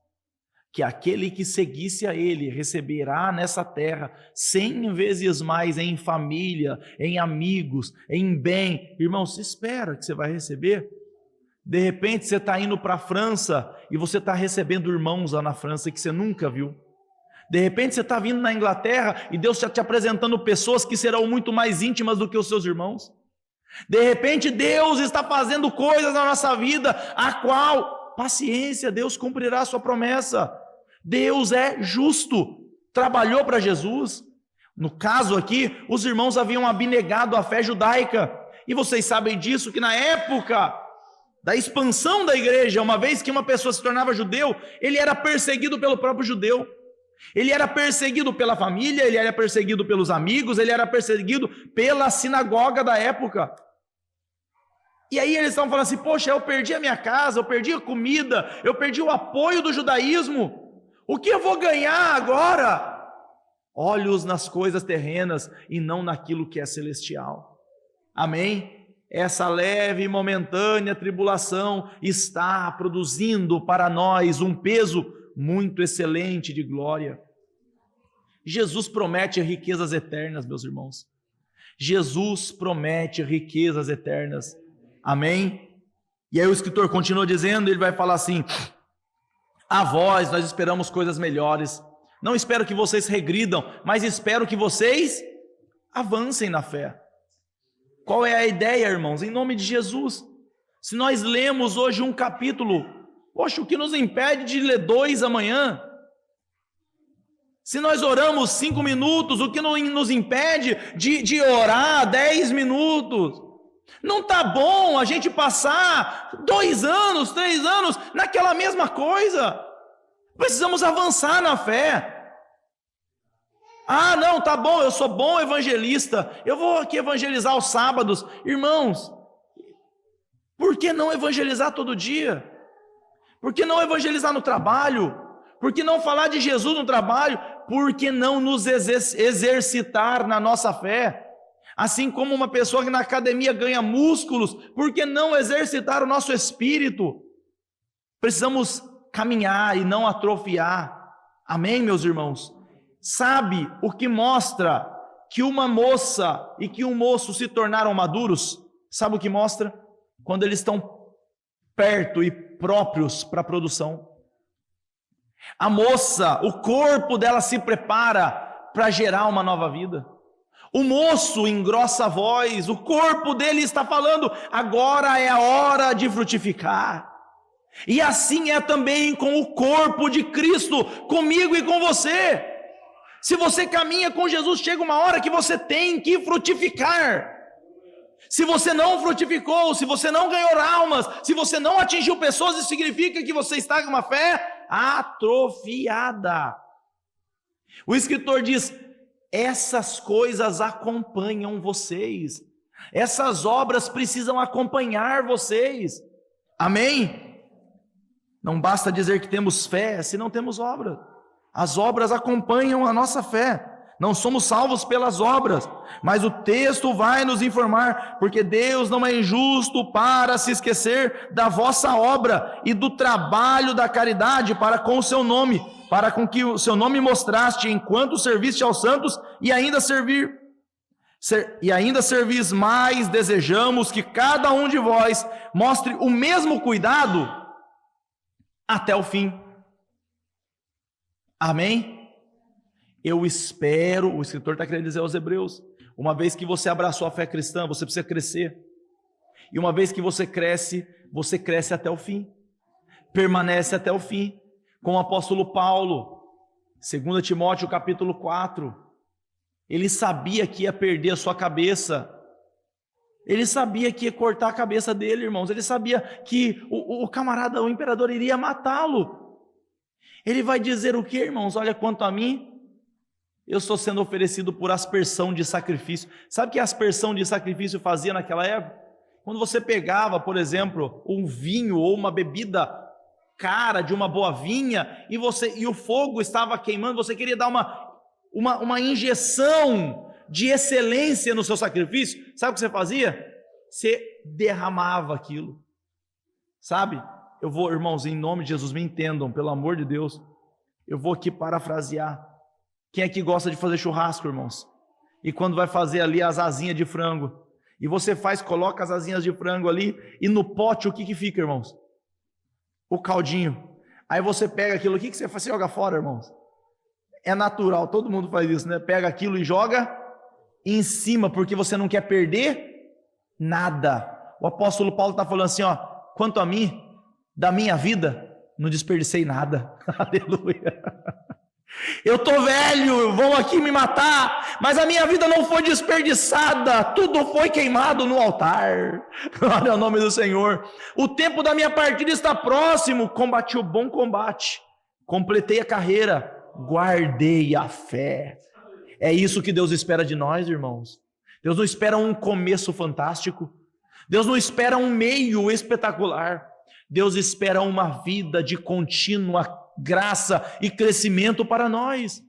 C: que aquele que seguisse a Ele receberá nessa terra 100 vezes mais em família, em amigos, em bem. Irmãos, espera que você vai receber. De repente você está indo para a França e você está recebendo irmãos lá na França que você nunca viu. De repente você está vindo na Inglaterra e Deus está te apresentando pessoas que serão muito mais íntimas do que os seus irmãos. De repente Deus está fazendo coisas na nossa vida, a qual, paciência, Deus cumprirá a sua promessa. Deus é justo, trabalhou para Jesus. No caso aqui, os irmãos haviam abnegado a fé judaica, e vocês sabem disso, que na época da expansão da igreja, uma vez que uma pessoa se tornava judeu, ele era perseguido pelo próprio judeu. Ele era perseguido pela família, ele era perseguido pelos amigos, ele era perseguido pela sinagoga da época. E aí eles estavam falando assim, poxa, eu perdi a minha casa, eu perdi a comida, eu perdi o apoio do judaísmo, o que eu vou ganhar agora? Olhos nas coisas terrenas e não naquilo que é celestial. Amém? Essa leve e momentânea tribulação está produzindo para nós um peso muito excelente de glória. Jesus promete riquezas eternas, meus irmãos. Jesus promete riquezas eternas. Amém? E aí o escritor continua dizendo, ele vai falar assim, a vós nós esperamos coisas melhores. Não espero que vocês regridam, mas espero que vocês avancem na fé. Qual é a ideia, irmãos? Em nome de Jesus. Se nós lemos hoje um capítulo, poxa, o que nos impede de ler 2 amanhã? Se nós oramos 5 minutos, o que nos impede de orar 10 minutos? Não está bom a gente passar 2 anos, 3 anos naquela mesma coisa. Precisamos avançar na fé. Ah, não, tá bom, eu sou bom evangelista, eu vou aqui evangelizar aos sábados. Irmãos, por que não evangelizar todo dia? Por que não evangelizar no trabalho? Por que não falar de Jesus no trabalho? Por que não nos exercitar na nossa fé? Assim como uma pessoa que na academia ganha músculos, por que não exercitar o nosso espírito? Precisamos caminhar e não atrofiar. Amém, meus irmãos? Sabe o que mostra que uma moça e que um moço se tornaram maduros? Sabe o que mostra? Quando eles estão perto e próprios para a produção. A moça, o corpo dela se prepara para gerar uma nova vida. O moço engrossa a voz, o corpo dele está falando, agora é a hora de frutificar. E assim é também com o corpo de Cristo, comigo e com você. Se você caminha com Jesus, chega uma hora que você tem que frutificar. Se você não frutificou, se você não ganhou almas, se você não atingiu pessoas, isso significa que você está com uma fé atrofiada. O escritor diz, essas coisas acompanham vocês. Essas obras precisam acompanhar vocês. Amém? Não basta dizer que temos fé se não temos obra. As obras acompanham a nossa fé. Não somos salvos pelas obras, mas o texto vai nos informar, porque Deus não é injusto para se esquecer da vossa obra e do trabalho da caridade para com o seu nome, para com que o seu nome mostraste enquanto serviste aos santos e ainda servis mais, desejamos que cada um de vós mostre o mesmo cuidado até o fim. Amém? Eu espero, o escritor está querendo dizer aos hebreus, uma vez que você abraçou a fé cristã, você precisa crescer. E uma vez que você cresce até o fim. Permanece até o fim. Com o apóstolo Paulo, 2 Timóteo capítulo 4, ele sabia que ia perder a sua cabeça. Ele sabia que ia cortar a cabeça dele, irmãos. Ele sabia que o camarada, o imperador, iria matá-lo. Ele vai dizer o que, irmãos? Olha, quanto a mim, eu estou sendo oferecido por aspersão de sacrifício. Sabe o que a aspersão de sacrifício fazia naquela época? Quando você pegava, por exemplo, um vinho ou uma bebida cara de uma boa vinha e o fogo estava queimando, você queria dar uma injeção de excelência no seu sacrifício. Sabe o que você fazia? Você derramava aquilo. Sabe? Eu vou, irmãos, em nome de Jesus, me entendam, pelo amor de Deus. Eu vou aqui parafrasear. Quem é que gosta de fazer churrasco, irmãos? E quando vai fazer ali as asinhas de frango, E você coloca as asinhas de frango ali, e no pote o que fica, irmãos? O caldinho. Aí você pega aquilo, o que você faz? Você joga fora, irmãos. É natural, todo mundo faz isso, né? Pega aquilo e joga em cima, porque você não quer perder nada. O apóstolo Paulo está falando assim, ó, quanto a mim, da minha vida, não desperdicei nada. Aleluia. Eu tô velho, vão aqui me matar, mas a minha vida não foi desperdiçada, tudo foi queimado no altar. Glória ao nome do Senhor. O tempo da minha partida está próximo, combati o bom combate, completei a carreira, guardei a fé. É isso que Deus espera de nós, irmãos. Deus não espera um começo fantástico, Deus não espera um meio espetacular, Deus espera uma vida de contínua graça e crescimento para nós.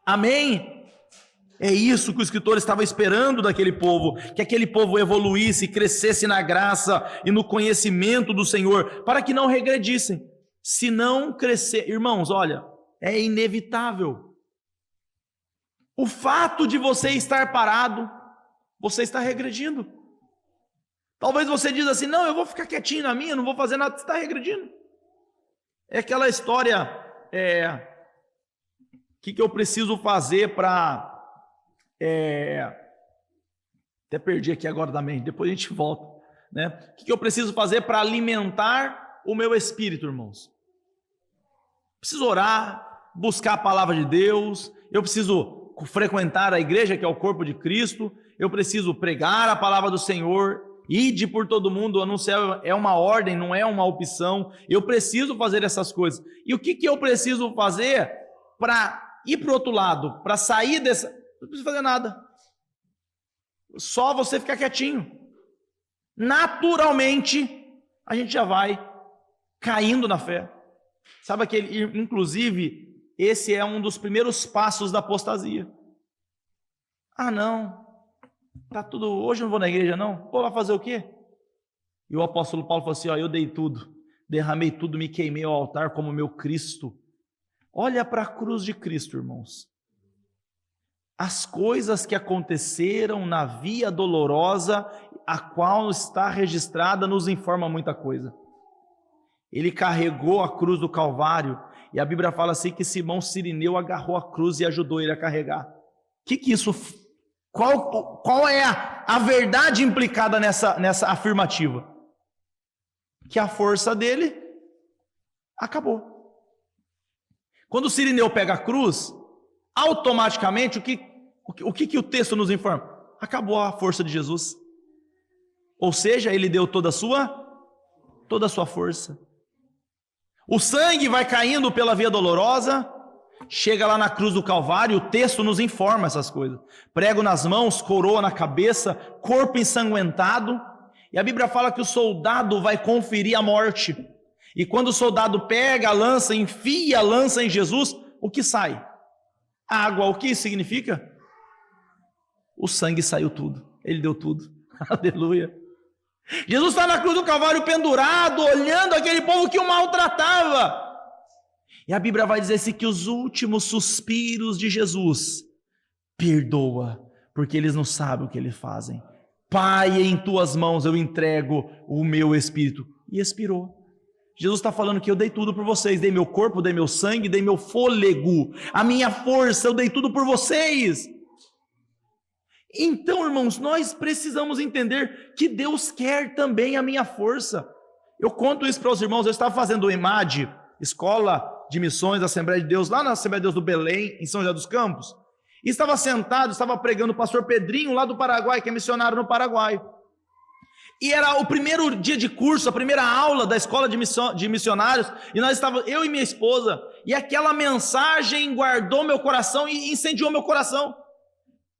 C: Amém? É isso que o escritor estava esperando daquele povo, que aquele povo evoluísse, crescesse na graça e no conhecimento do Senhor, para que não regredissem. Se não crescer, irmãos, olha, é inevitável. O fato de você estar parado, você está regredindo. Talvez você diz assim, não, eu vou ficar quietinho na minha, não vou fazer nada, você está regredindo. É aquela história, que eu preciso fazer para... até perdi aqui agora da mente, depois a gente volta. Né? O que eu preciso fazer para alimentar o meu espírito, irmãos? Preciso orar, buscar a palavra de Deus, eu preciso frequentar a igreja, que é o corpo de Cristo, eu preciso pregar a palavra do Senhor, ide por todo mundo, anunciar, é uma ordem, não é uma opção. Eu preciso fazer essas coisas. E o que eu preciso fazer para ir para o outro lado, para sair dessa... Não preciso fazer nada. Só você ficar quietinho. Naturalmente, a gente já vai caindo na fé. Sabe aquele, inclusive, esse é um dos primeiros passos da apostasia. Ah, não. Tá tudo, hoje eu não vou na igreja não, vou lá fazer o quê? E o apóstolo Paulo falou assim, ó, eu dei tudo, derramei tudo, me queimei ao altar como meu Cristo. Olha para a cruz de Cristo, irmãos. As coisas que aconteceram na via dolorosa, a qual está registrada, nos informa muita coisa. Ele carregou a cruz do Calvário, e a Bíblia fala assim que Simão Cirineu agarrou a cruz e ajudou ele a carregar. O que isso... Qual é a verdade implicada nessa afirmativa? Que a força dele acabou. Quando o Cirineu pega a cruz, automaticamente o que o texto nos informa? Acabou a força de Jesus. Ou seja, ele deu toda a sua força. O sangue vai caindo pela via dolorosa, chega lá na cruz do Calvário, o texto nos informa essas coisas. Prego nas mãos, coroa na cabeça, corpo ensanguentado. E a Bíblia fala que o soldado vai conferir a morte. E quando o soldado pega a lança, enfia a lança em Jesus, o que sai? Água. O que isso significa? O sangue saiu tudo. Ele deu tudo. Aleluia. Jesus está na cruz do Calvário pendurado, olhando aquele povo que o maltratava. E a Bíblia vai dizer assim que os últimos suspiros de Jesus, perdoa, porque eles não sabem o que eles fazem. Pai, em tuas mãos eu entrego o meu espírito. E expirou. Jesus está falando que eu dei tudo por vocês, dei meu corpo, dei meu sangue, dei meu fôlego, a minha força, eu dei tudo por vocês. Então, irmãos, nós precisamos entender que Deus quer também a minha força. Eu conto isso para os irmãos, eu estava fazendo o EMAD, Escola de Missões da Assembleia de Deus, lá na Assembleia de Deus do Belém, em São José dos Campos, e estava sentado, estava pregando o pastor Pedrinho, lá do Paraguai, que é missionário no Paraguai. E era o primeiro dia de curso, a primeira aula da escola de missionários, e nós estávamos, eu e minha esposa, e aquela mensagem guardou meu coração e incendiou meu coração.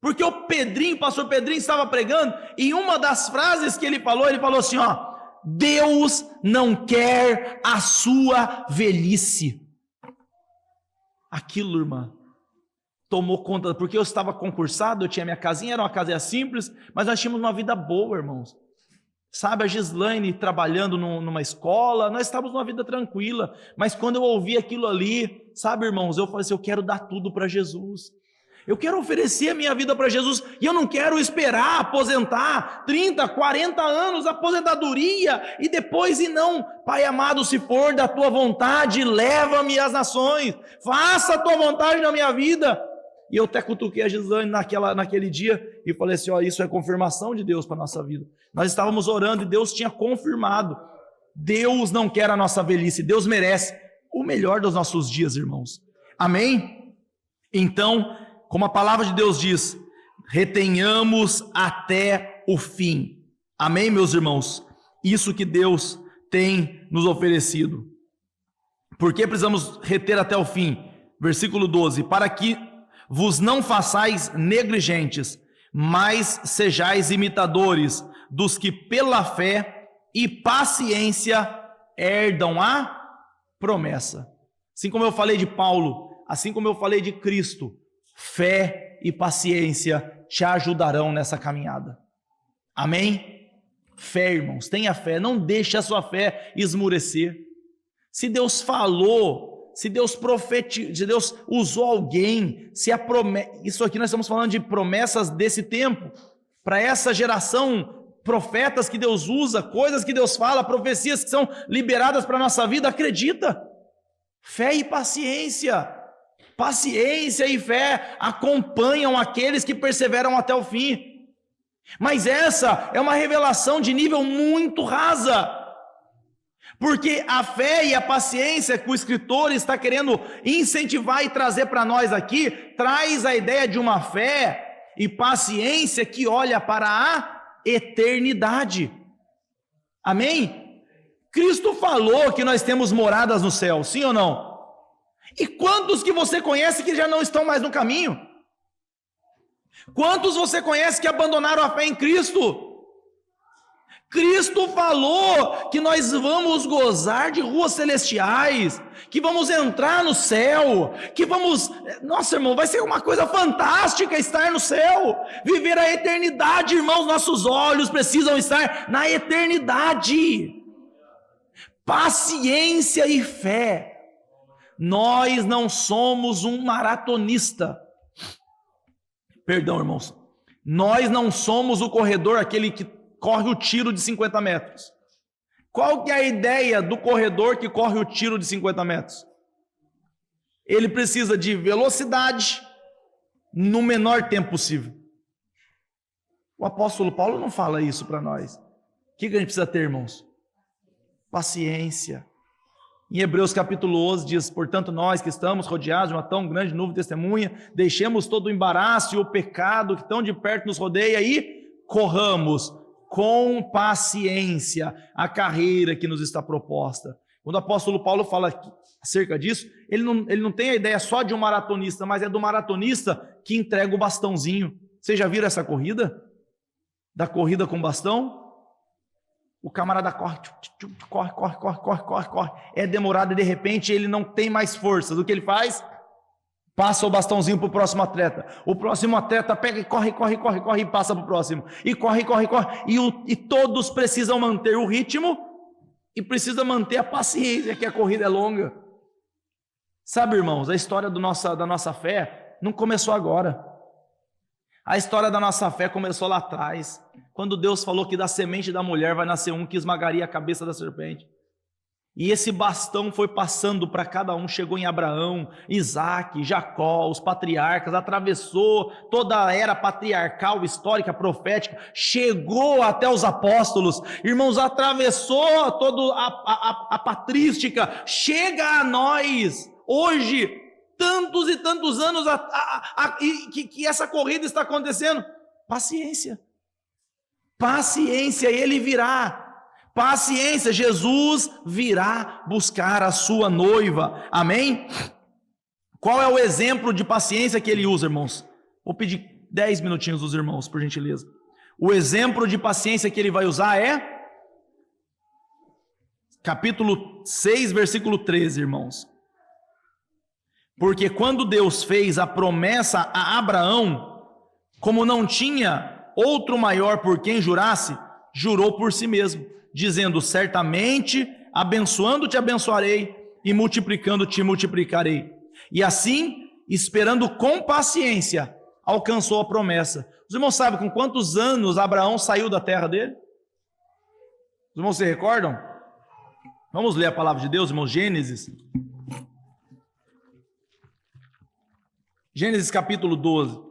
C: Porque o Pedrinho, o pastor Pedrinho estava pregando, e uma das frases que ele falou assim, ó, Deus não quer a sua velhice. Aquilo, irmã, tomou conta, porque eu estava concursado, eu tinha minha casinha, era uma casinha simples, mas nós tínhamos uma vida boa, irmãos. Sabe, a Gislaine trabalhando numa escola, nós estávamos numa vida tranquila, mas quando eu ouvi aquilo ali, sabe, irmãos, eu falei assim, eu quero dar tudo para Jesus. Eu quero oferecer a minha vida para Jesus e eu não quero esperar aposentar 30, 40 anos, aposentadoria e depois não. Pai amado, se for da tua vontade, leva-me às nações, faça a tua vontade na minha vida. E eu até cutuquei a Gislane naquele dia e falei assim, ó, isso é confirmação de Deus para a nossa vida. Nós estávamos orando e Deus tinha confirmado. Deus não quer a nossa velhice, Deus merece o melhor dos nossos dias, irmãos. Amém? Então, como a palavra de Deus diz, retenhamos até o fim. Amém, meus irmãos? Isso que Deus tem nos oferecido. Por que precisamos reter até o fim? Versículo 12, para que vos não façais negligentes, mas sejais imitadores dos que pela fé e paciência herdam a promessa. Assim como eu falei de Paulo, assim como eu falei de Cristo, fé e paciência te ajudarão nessa caminhada. Amém? Fé, irmãos, tenha fé, não deixe a sua fé esmurecer. Se Deus falou, se Deus profetizou, se Deus usou alguém, se a promessa, isso aqui nós estamos falando de promessas desse tempo, para essa geração, profetas que Deus usa, coisas que Deus fala, profecias que são liberadas para a nossa vida, acredita. Fé e paciência. Paciência e fé acompanham aqueles que perseveram até o fim. Mas essa é uma revelação de nível muito rasa. Porque a fé e a paciência que o escritor está querendo incentivar e trazer para nós aqui, traz a ideia de uma fé e paciência que olha para a eternidade. Amém? Cristo falou que nós temos moradas no céu, sim ou não? E quantos que você conhece que já não estão mais no caminho? Quantos você conhece que abandonaram a fé em Cristo? Cristo falou que nós vamos gozar de ruas celestiais, que vamos entrar no céu, que vamos... Nossa, irmão, vai ser uma coisa fantástica estar no céu, viver a eternidade, irmãos, nossos olhos precisam estar na eternidade. Paciência e fé. Nós não somos um maratonista. Perdão, irmãos. Nós não somos o corredor, aquele que corre o tiro de 50 metros. Qual que é a ideia do corredor que corre o tiro de 50 metros? Ele precisa de velocidade no menor tempo possível. O apóstolo Paulo não fala isso para nós. O que a gente precisa ter, irmãos? Paciência. Em Hebreus capítulo 11 diz, portanto nós que estamos rodeados de uma tão grande nuvem de testemunha, deixemos todo o embaraço e o pecado que tão de perto nos rodeia e corramos com paciência a carreira que nos está proposta. Quando o apóstolo Paulo fala acerca disso, ele não tem a ideia só de um maratonista, mas é do maratonista que entrega o bastãozinho. Vocês já viram essa corrida? Da corrida com bastão? O camarada corre, é demorado e de repente ele não tem mais forças. O que ele faz? Passa o bastãozinho para o próximo atleta. O próximo atleta pega e corre e passa para o próximo. E corre. E todos precisam manter o ritmo e precisam manter a paciência, que a corrida é longa. Sabe, irmãos, a história da nossa fé não começou agora. A história da nossa fé começou lá atrás, quando Deus falou que da semente da mulher vai nascer um que esmagaria a cabeça da serpente. E esse bastão foi passando para cada um, chegou em Abraão, Isaac, Jacó, os patriarcas, atravessou toda a era patriarcal, histórica, profética, chegou até os apóstolos, irmãos, atravessou toda a patrística, chega a nós, hoje, tantos e tantos anos que essa corrida está acontecendo. Paciência, ele virá. Paciência, Jesus virá buscar a sua noiva, amém? Qual é o exemplo de paciência que ele usa, irmãos? Vou pedir 10 minutinhos dos irmãos, por gentileza. O exemplo de paciência que ele vai usar é capítulo 6, versículo 13, irmãos. Porque quando Deus fez a promessa a Abraão, como não tinha outro maior por quem jurasse, jurou por si mesmo, dizendo, certamente, abençoando te abençoarei, e multiplicando te multiplicarei. E assim esperando com paciência, alcançou a promessa. Os irmãos sabem com quantos anos Abraão saiu da terra dele? Os irmãos se recordam? Vamos ler a palavra de Deus, irmãos, Gênesis. Gênesis capítulo 12.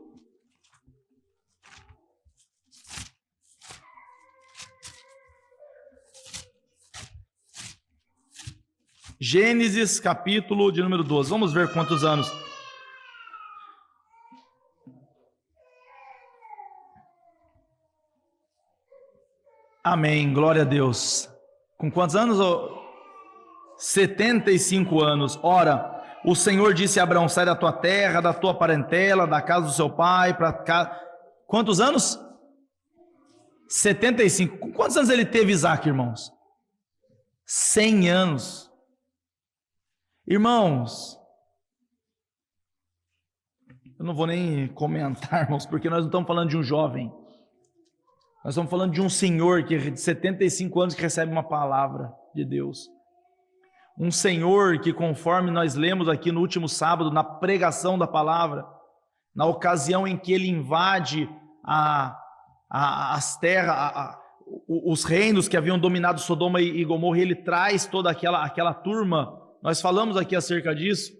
C: Gênesis capítulo de número 12. Vamos ver quantos anos. Amém, glória a Deus. Com quantos anos? 75 anos. Ora, o Senhor disse a Abraão: sai da tua terra, da tua parentela, da casa do seu pai, para cá. Quantos anos? 75. Com quantos anos ele teve Isaac, irmãos? 100 anos. Irmãos, eu não vou nem comentar, irmãos, porque nós não estamos falando de um jovem. Nós estamos falando de um senhor que de 75 anos que recebe uma palavra de Deus. Um senhor que, conforme nós lemos aqui no último sábado, na pregação da palavra, na ocasião em que ele invade as terras, os reinos que haviam dominado Sodoma e Gomorra, e ele traz toda aquela turma. Nós falamos aqui acerca disso.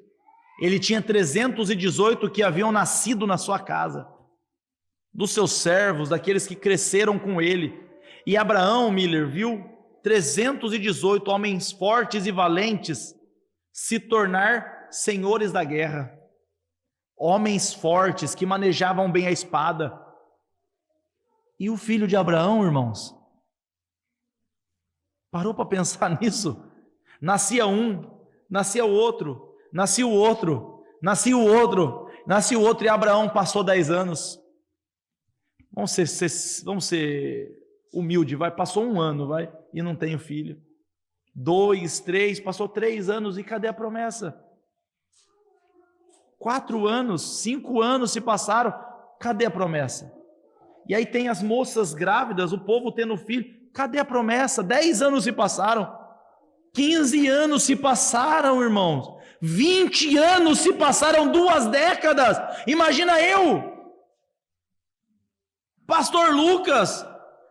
C: Ele tinha 318 que haviam nascido na sua casa, dos seus servos, daqueles que cresceram com ele. E Abraão, Miller, viu 318 homens fortes e valentes se tornar senhores da guerra. Homens fortes que manejavam bem a espada. E o filho de Abraão, irmãos, parou para pensar nisso? Nascia um, nascia o outro, nascia o outro, nascia o outro, nascia o outro, e Abraão passou 10 anos. Vamos ser humilde, vai, passou 1 ano, vai, e não tem filho. 2, 3, passou 3 anos, e cadê a promessa? 4 anos, 5 anos se passaram, cadê a promessa? E aí tem as moças grávidas, o povo tendo filho, cadê a promessa? 10 anos se passaram, 15 anos se passaram, irmãos, 20 anos se passaram, 2 décadas. Imagina eu, pastor Lucas,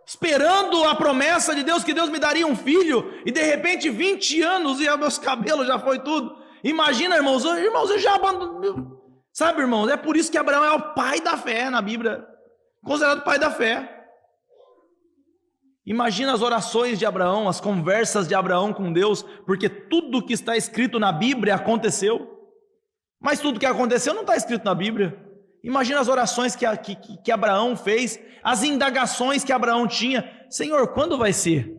C: esperando a promessa de Deus, que Deus me daria um filho, e de repente 20 anos e meus cabelos já foi tudo. Imagina, irmãos, eu já abandonei. Sabe, irmãos, é por isso que Abraão é o pai da fé na Bíblia, considerado pai da fé. Imagina as orações de Abraão, as conversas de Abraão com Deus, porque tudo que está escrito na Bíblia aconteceu, mas tudo que aconteceu não está escrito na Bíblia. Imagina as orações que Abraão fez, as indagações que Abraão tinha: Senhor, quando vai ser?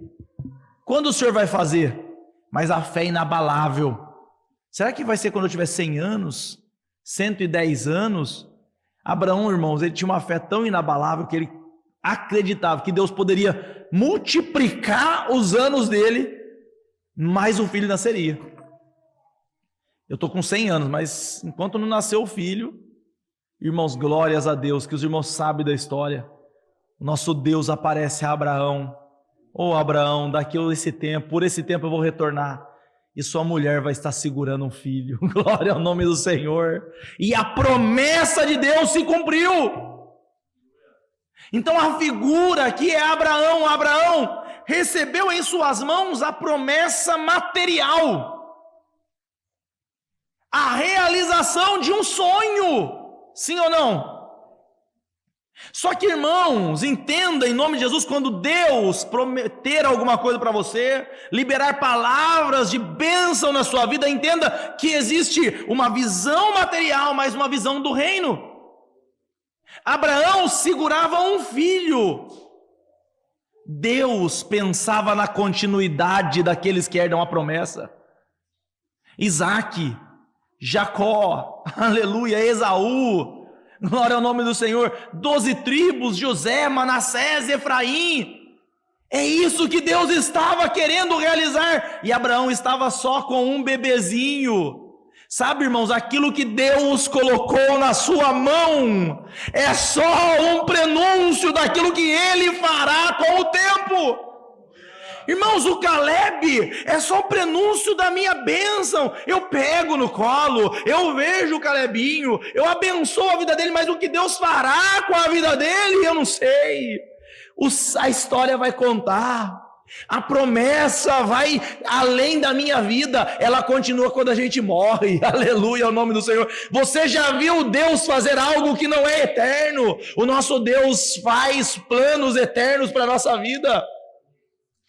C: Quando o Senhor vai fazer? Mas a fé inabalável. Será que vai ser quando eu tiver 100 anos? 110 anos? Abraão, irmãos, ele tinha uma fé tão inabalável que ele acreditava que Deus poderia multiplicar os anos dele, mas o filho nasceria. Eu estou com 100 anos, mas enquanto não nasceu o filho, irmãos, glórias a Deus, que os irmãos sabem da história. O nosso Deus aparece a Abraão: ô Abraão, daqui a esse tempo, por esse tempo eu vou retornar, e sua mulher vai estar segurando um filho. Glória ao nome do Senhor. E a promessa de Deus se cumpriu. Então a figura aqui é Abraão. Abraão recebeu em suas mãos a promessa material, a realização de um sonho. Sim ou não? Só que, irmãos, entenda em nome de Jesus, quando Deus prometer alguma coisa para você, liberar palavras de bênção na sua vida, entenda que existe uma visão material, mas uma visão do reino. Abraão segurava um filho. Deus pensava na continuidade daqueles que herdam a promessa. Isaac, Jacó, aleluia, Esaú, glória ao nome do Senhor, 12 tribos, José, Manassés, Efraim. É isso que Deus estava querendo realizar, e Abraão estava só com um bebezinho. Sabe, irmãos, aquilo que Deus colocou na sua mão é só um prenúncio daquilo que Ele fará com o tempo. Irmãos, o Caleb é só o prenúncio da minha bênção. Eu pego no colo, eu vejo o Calebinho, eu abençoo a vida dele, mas o que Deus fará com a vida dele, eu não sei. A história vai contar. A promessa vai além da minha vida, ela continua quando a gente morre. Aleluia, ao nome do Senhor. Você já viu Deus fazer algo que não é eterno? O nosso Deus faz planos eternos para a nossa vida.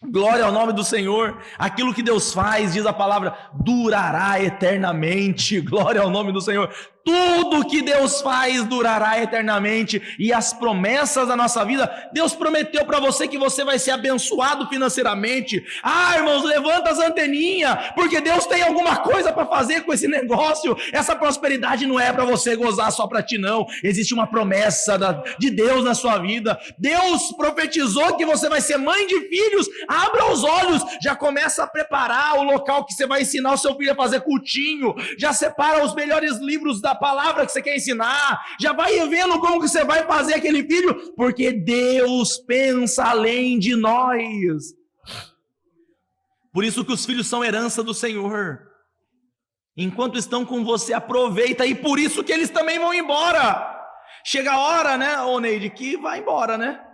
C: Glória ao nome do Senhor. Aquilo que Deus faz, diz a palavra, durará eternamente. Glória ao nome do Senhor. Tudo que Deus faz durará eternamente. E as promessas da nossa vida, Deus prometeu para você que você vai ser abençoado financeiramente. Irmãos, levanta as anteninhas, porque Deus tem alguma coisa para fazer com esse negócio. Essa prosperidade não é para você gozar só para ti, não. Existe uma promessa de Deus na sua vida. Deus profetizou que você vai ser mãe de filhos. Abra os olhos, já começa a preparar o local que você vai ensinar o seu filho a fazer cultinho. Já separa os melhores livros da palavra que você quer ensinar, já vai vendo como que você vai fazer aquele filho, porque Deus pensa além de nós. Por isso que os filhos são herança do Senhor. Enquanto estão com você, aproveita, e por isso que eles também vão embora. Chega a hora, né, ô Neide, que vai embora, né?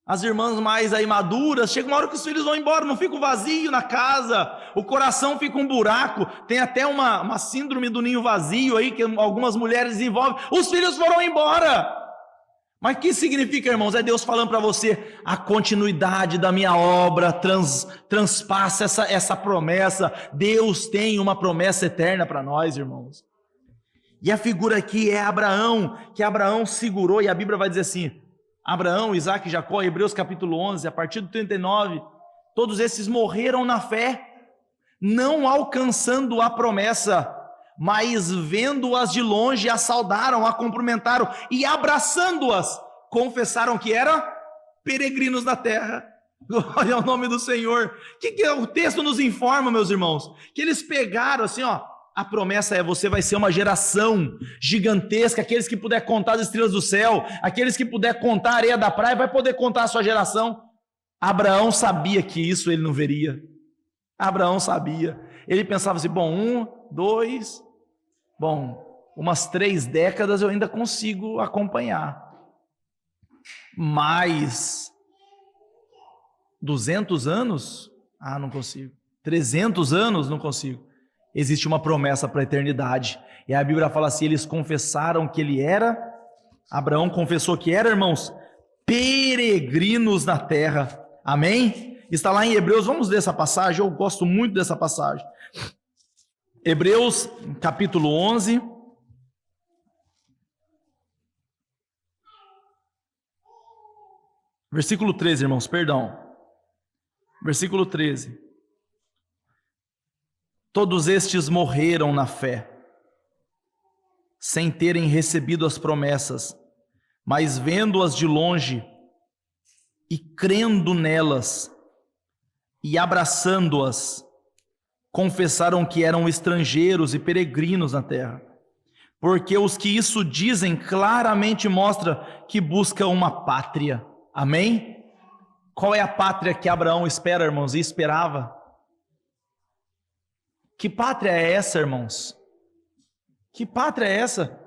C: As irmãs mais aí maduras, chega uma hora que os filhos vão embora, não fica vazio na casa, o coração fica um buraco. Tem até uma síndrome do ninho vazio aí, que algumas mulheres desenvolvem. Os filhos foram embora. Mas o que significa, irmãos? É Deus falando para você, a continuidade da minha obra transpassa essa promessa. Deus tem uma promessa eterna para nós, irmãos. E a figura aqui é Abraão, que Abraão segurou, e a Bíblia vai dizer assim, Abraão, Isaac e Jacó, Hebreus capítulo 11, a partir do 39, todos esses morreram na fé, não alcançando a promessa, mas vendo-as de longe, a saudaram, a cumprimentaram e abraçando-as, confessaram que eram peregrinos na terra. Glória ao nome do Senhor. O que o texto nos informa, meus irmãos? Que eles pegaram assim, a promessa é, você vai ser uma geração gigantesca, aqueles que puder contar as estrelas do céu, aqueles que puder contar a areia da praia, vai poder contar a sua geração. Abraão sabia que isso ele não veria. Abraão sabia. Ele pensava assim, umas 3 décadas eu ainda consigo acompanhar. Mas 200 anos? Não consigo. 300 anos? Não consigo. Existe uma promessa para a eternidade. E a Bíblia fala assim, eles confessaram que ele era, Abraão confessou que era, irmãos, peregrinos na terra. Amém? Está lá em Hebreus, vamos ler essa passagem, eu gosto muito dessa passagem. Hebreus, capítulo 11. Versículo 13, irmãos, perdão. Versículo 13. Todos estes morreram na fé, sem terem recebido as promessas, mas vendo-as de longe e crendo nelas e abraçando-as, confessaram que eram estrangeiros e peregrinos na terra. Porque os que isso dizem claramente mostram que buscam uma pátria. Amém? Qual é a pátria que Abraão espera, irmãos, e esperava? Que pátria é essa, irmãos? Que pátria é essa?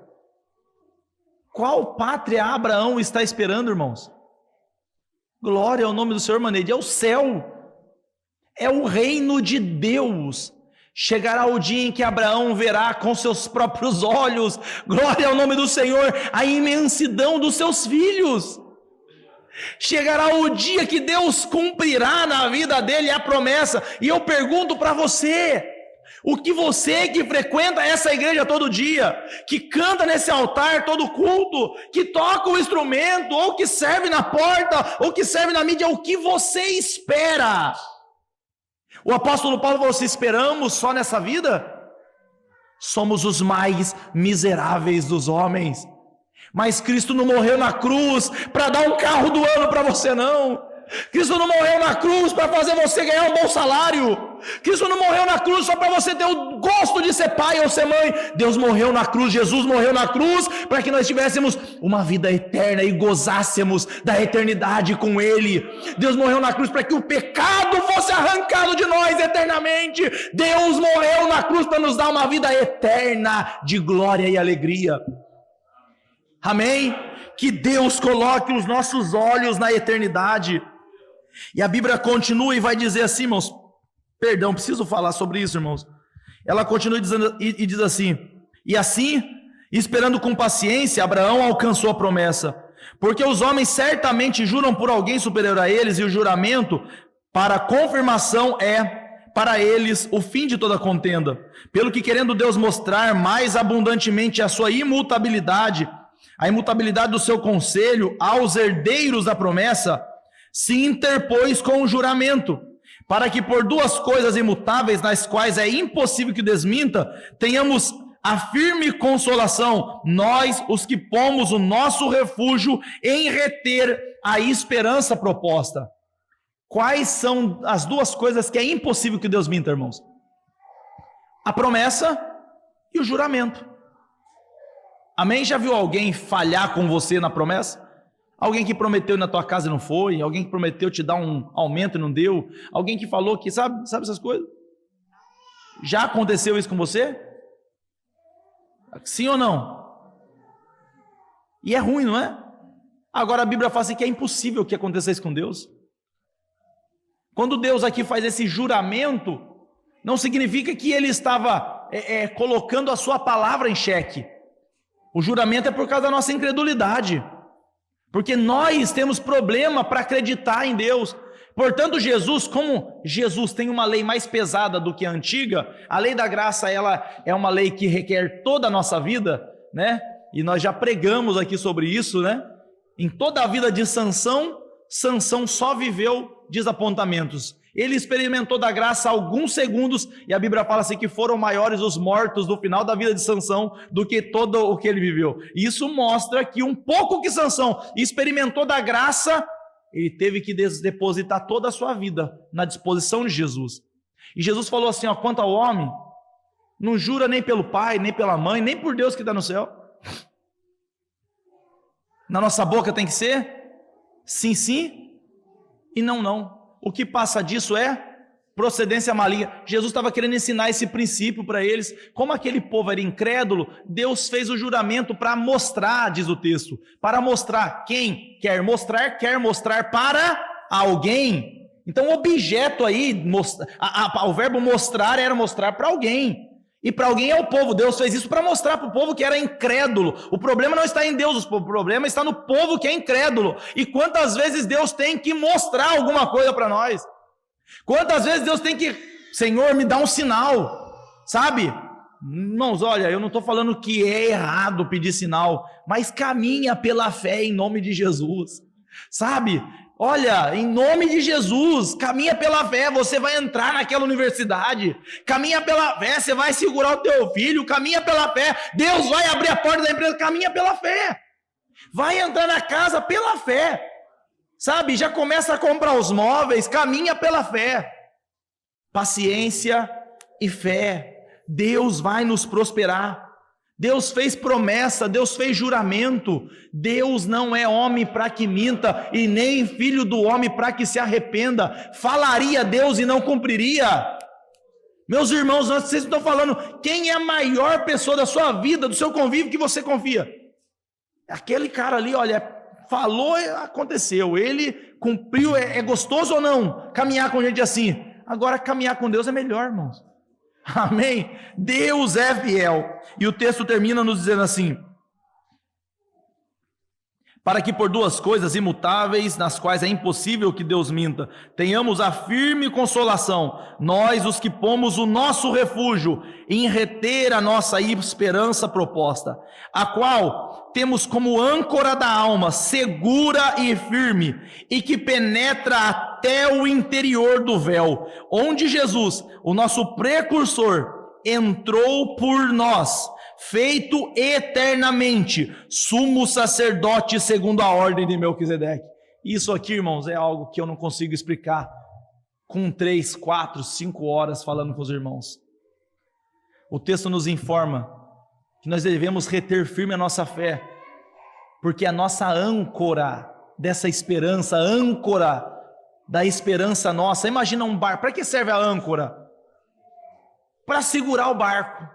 C: Qual pátria Abraão está esperando, irmãos? Glória ao nome do Senhor, Maneide, é o céu, é o reino de Deus. Chegará o dia em que Abraão verá com seus próprios olhos, glória ao nome do Senhor, a imensidão dos seus filhos. Chegará o dia que Deus cumprirá na vida dele a promessa. E eu pergunto para você, o que você que frequenta essa igreja todo dia, que canta nesse altar todo culto, que toca o instrumento, ou que serve na porta, ou que serve na mídia, o que você espera? O apóstolo Paulo falou, se esperamos só nessa vida, somos os mais miseráveis dos homens. Mas Cristo não morreu na cruz para dar um carro do ano para você, não. Cristo não morreu na cruz para fazer você ganhar um bom salário. Cristo não morreu na cruz só para você ter o gosto de ser pai ou ser mãe. Deus morreu na cruz, Jesus morreu na cruz para que nós tivéssemos uma vida eterna e gozássemos da eternidade com Ele. Deus morreu na cruz para que o pecado fosse arrancado de nós eternamente. Deus morreu na cruz para nos dar uma vida eterna de glória e alegria. Amém? Que Deus coloque os nossos olhos na eternidade. E a Bíblia continua e vai dizer assim, irmãos, perdão, preciso falar sobre isso, irmãos. Ela continua dizendo, e diz assim, e assim, esperando com paciência, Abraão alcançou a promessa, porque os homens certamente juram por alguém superior a eles, e o juramento para confirmação é para eles o fim de toda contenda, pelo que querendo Deus mostrar mais abundantemente a sua imutabilidade, a imutabilidade do seu conselho aos herdeiros da promessa, se interpôs com o juramento, para que por duas coisas imutáveis, nas quais é impossível que desminta, tenhamos a firme consolação, nós os que pomos o nosso refúgio em reter a esperança proposta. Quais são as duas coisas que é impossível que Deus minta, irmãos? A promessa e o juramento. Amém? Já viu alguém falhar com você na promessa? Alguém que prometeu ir na tua casa e não foi, alguém que prometeu te dar um aumento e não deu, alguém que falou que, sabe essas coisas? Já aconteceu isso com você? Sim ou não? E é ruim, não é? Agora a Bíblia fala assim que é impossível que aconteça isso com Deus. Quando Deus aqui faz esse juramento, não significa que ele estava colocando a sua palavra em xeque. O juramento é por causa da nossa incredulidade. Porque nós temos problema para acreditar em Deus. Portanto, Jesus, como Jesus tem uma lei mais pesada do que a antiga, a lei da graça, ela é uma lei que requer toda a nossa vida, né? E nós já pregamos aqui sobre isso, né? Em toda a vida de Sansão, Sansão só viveu desapontamentos. Ele experimentou da graça alguns segundos, e a Bíblia fala assim que foram maiores os mortos no final da vida de Sansão do que todo o que ele viveu. Isso mostra que um pouco que Sansão experimentou da graça, ele teve que depositar toda a sua vida na disposição de Jesus. E Jesus falou assim, ó, quanto ao homem, não jura nem pelo pai, nem pela mãe, nem por Deus que está no céu. Na nossa boca tem que ser sim, sim e não, não. O que passa disso é procedência maligna. Jesus estava querendo ensinar esse princípio para eles. Como aquele povo era incrédulo, Deus fez o juramento para mostrar, diz o texto, para mostrar. Quem quer mostrar para alguém. Então o objeto aí, o verbo mostrar era mostrar para alguém. E para alguém é o povo. Deus fez isso para mostrar para o povo que era incrédulo. O problema não está em Deus, o problema está no povo que é incrédulo. E quantas vezes Deus tem que mostrar alguma coisa para nós? Quantas vezes Deus tem que, Senhor, me dá um sinal, sabe? Irmãos, olha, eu não estou falando que é errado pedir sinal, mas caminha pela fé em nome de Jesus, sabe? Olha, em nome de Jesus, caminha pela fé, você vai entrar naquela universidade, caminha pela fé, você vai segurar o teu filho, caminha pela fé, Deus vai abrir a porta da empresa, caminha pela fé, vai entrar na casa pela fé, sabe, já começa a comprar os móveis, caminha pela fé, paciência e fé, Deus vai nos prosperar. Deus fez promessa, Deus fez juramento, Deus não é homem para que minta, e nem filho do homem para que se arrependa. Falaria Deus e não cumpriria? Meus irmãos, vocês estão falando, quem é a maior pessoa da sua vida, do seu convívio que você confia? Aquele cara ali, olha, falou, aconteceu, ele cumpriu, é gostoso ou não caminhar com gente assim? Agora caminhar com Deus é melhor, irmãos. Amém? Deus é fiel. E o texto termina nos dizendo assim: para que por duas coisas imutáveis, nas quais é impossível que Deus minta, tenhamos a firme consolação, nós os que pomos o nosso refúgio em reter a nossa esperança proposta, a qual temos como âncora da alma, segura e firme, e que penetra até o interior do véu, onde Jesus, o nosso precursor, entrou por nós, feito eternamente sumo sacerdote segundo a ordem de Melquisedeque. Isso aqui, irmãos, é algo que eu não consigo explicar com 3, 4, 5 horas falando com os irmãos. O texto nos informa que nós devemos reter firme a nossa fé, porque a nossa âncora dessa esperança, âncora da esperança nossa. Imagina um barco. Para que serve a âncora? Para segurar o barco.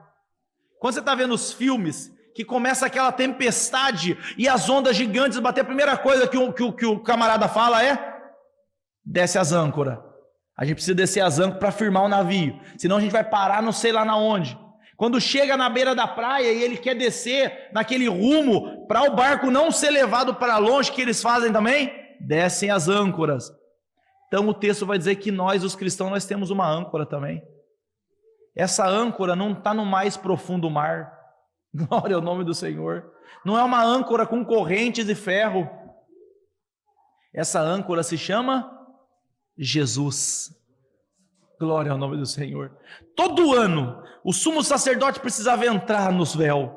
C: Quando você está vendo os filmes que começa aquela tempestade e as ondas gigantes bater, a primeira coisa que o camarada fala é: desce as âncoras. A gente precisa descer as âncoras para firmar o navio, senão a gente vai parar não sei lá na onde. Quando chega na beira da praia e ele quer descer naquele rumo para o barco não ser levado para longe, que eles fazem também? Descem as âncoras. Então o texto vai dizer que nós, os cristãos, nós temos uma âncora também. Essa âncora não está no mais profundo mar. Glória ao nome do Senhor. Não é uma âncora com correntes de ferro. Essa âncora se chama Jesus. Glória ao nome do Senhor. Todo ano o sumo sacerdote precisava entrar nos véus,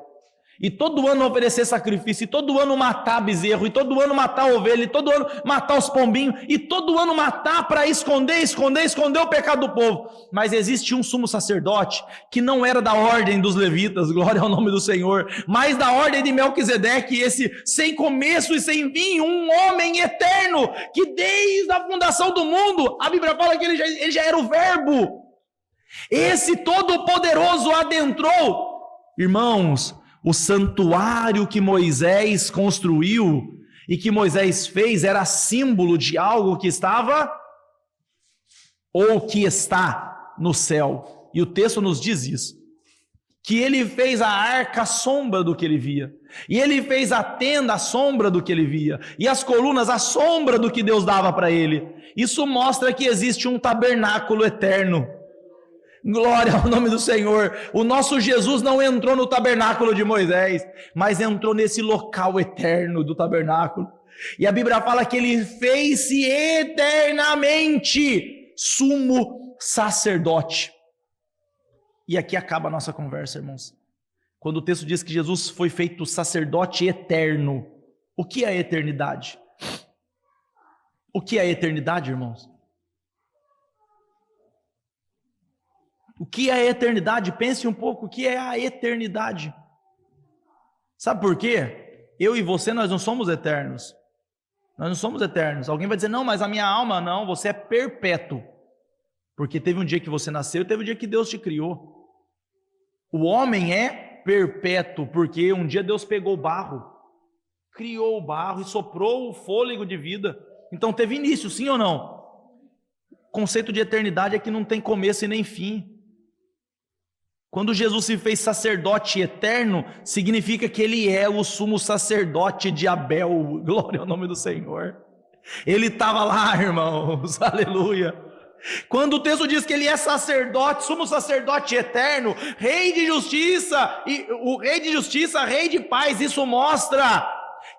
C: e todo ano oferecer sacrifício, e todo ano matar bezerro, e todo ano matar ovelha, e todo ano matar os pombinhos, e todo ano matar para esconder o pecado do povo. Mas existe um sumo sacerdote que não era da ordem dos levitas, glória ao nome do Senhor, mas da ordem de Melquisedeque, esse sem começo e sem fim, um homem eterno, que desde a fundação do mundo, a Bíblia fala que ele já era o verbo. Esse todo-poderoso adentrou, irmãos, o santuário que Moisés construiu e que Moisés fez era símbolo de algo que estava ou que está no céu. E o texto nos diz isso, que ele fez a arca à sombra do que ele via, e ele fez a tenda à sombra do que ele via, e as colunas à sombra do que Deus dava para ele. Isso mostra que existe um tabernáculo eterno. Glória ao nome do Senhor. O nosso Jesus não entrou no tabernáculo de Moisés, mas entrou nesse local eterno do tabernáculo. E a Bíblia fala que ele fez-se eternamente sumo sacerdote. E aqui acaba a nossa conversa, irmãos. Quando o texto diz que Jesus foi feito sacerdote eterno, o que é a eternidade? O que é a eternidade, irmãos? O que é a eternidade? Pense um pouco, o que é a eternidade? Sabe por quê? Eu e você, nós não somos eternos. Nós não somos eternos. Alguém vai dizer, não, mas a minha alma não, você é perpétuo. Porque teve um dia que você nasceu e teve um dia que Deus te criou. O homem é perpétuo, porque um dia Deus pegou o barro, criou o barro e soprou o fôlego de vida. Então teve início, sim ou não? O conceito de eternidade é que não tem começo e nem fim. Quando Jesus se fez sacerdote eterno, significa que ele é o sumo sacerdote de Abel. Glória ao nome do Senhor. Ele estava lá, irmãos, aleluia. Quando o texto diz que ele é sacerdote, sumo sacerdote eterno, rei de justiça, e o rei de justiça, rei de paz, isso mostra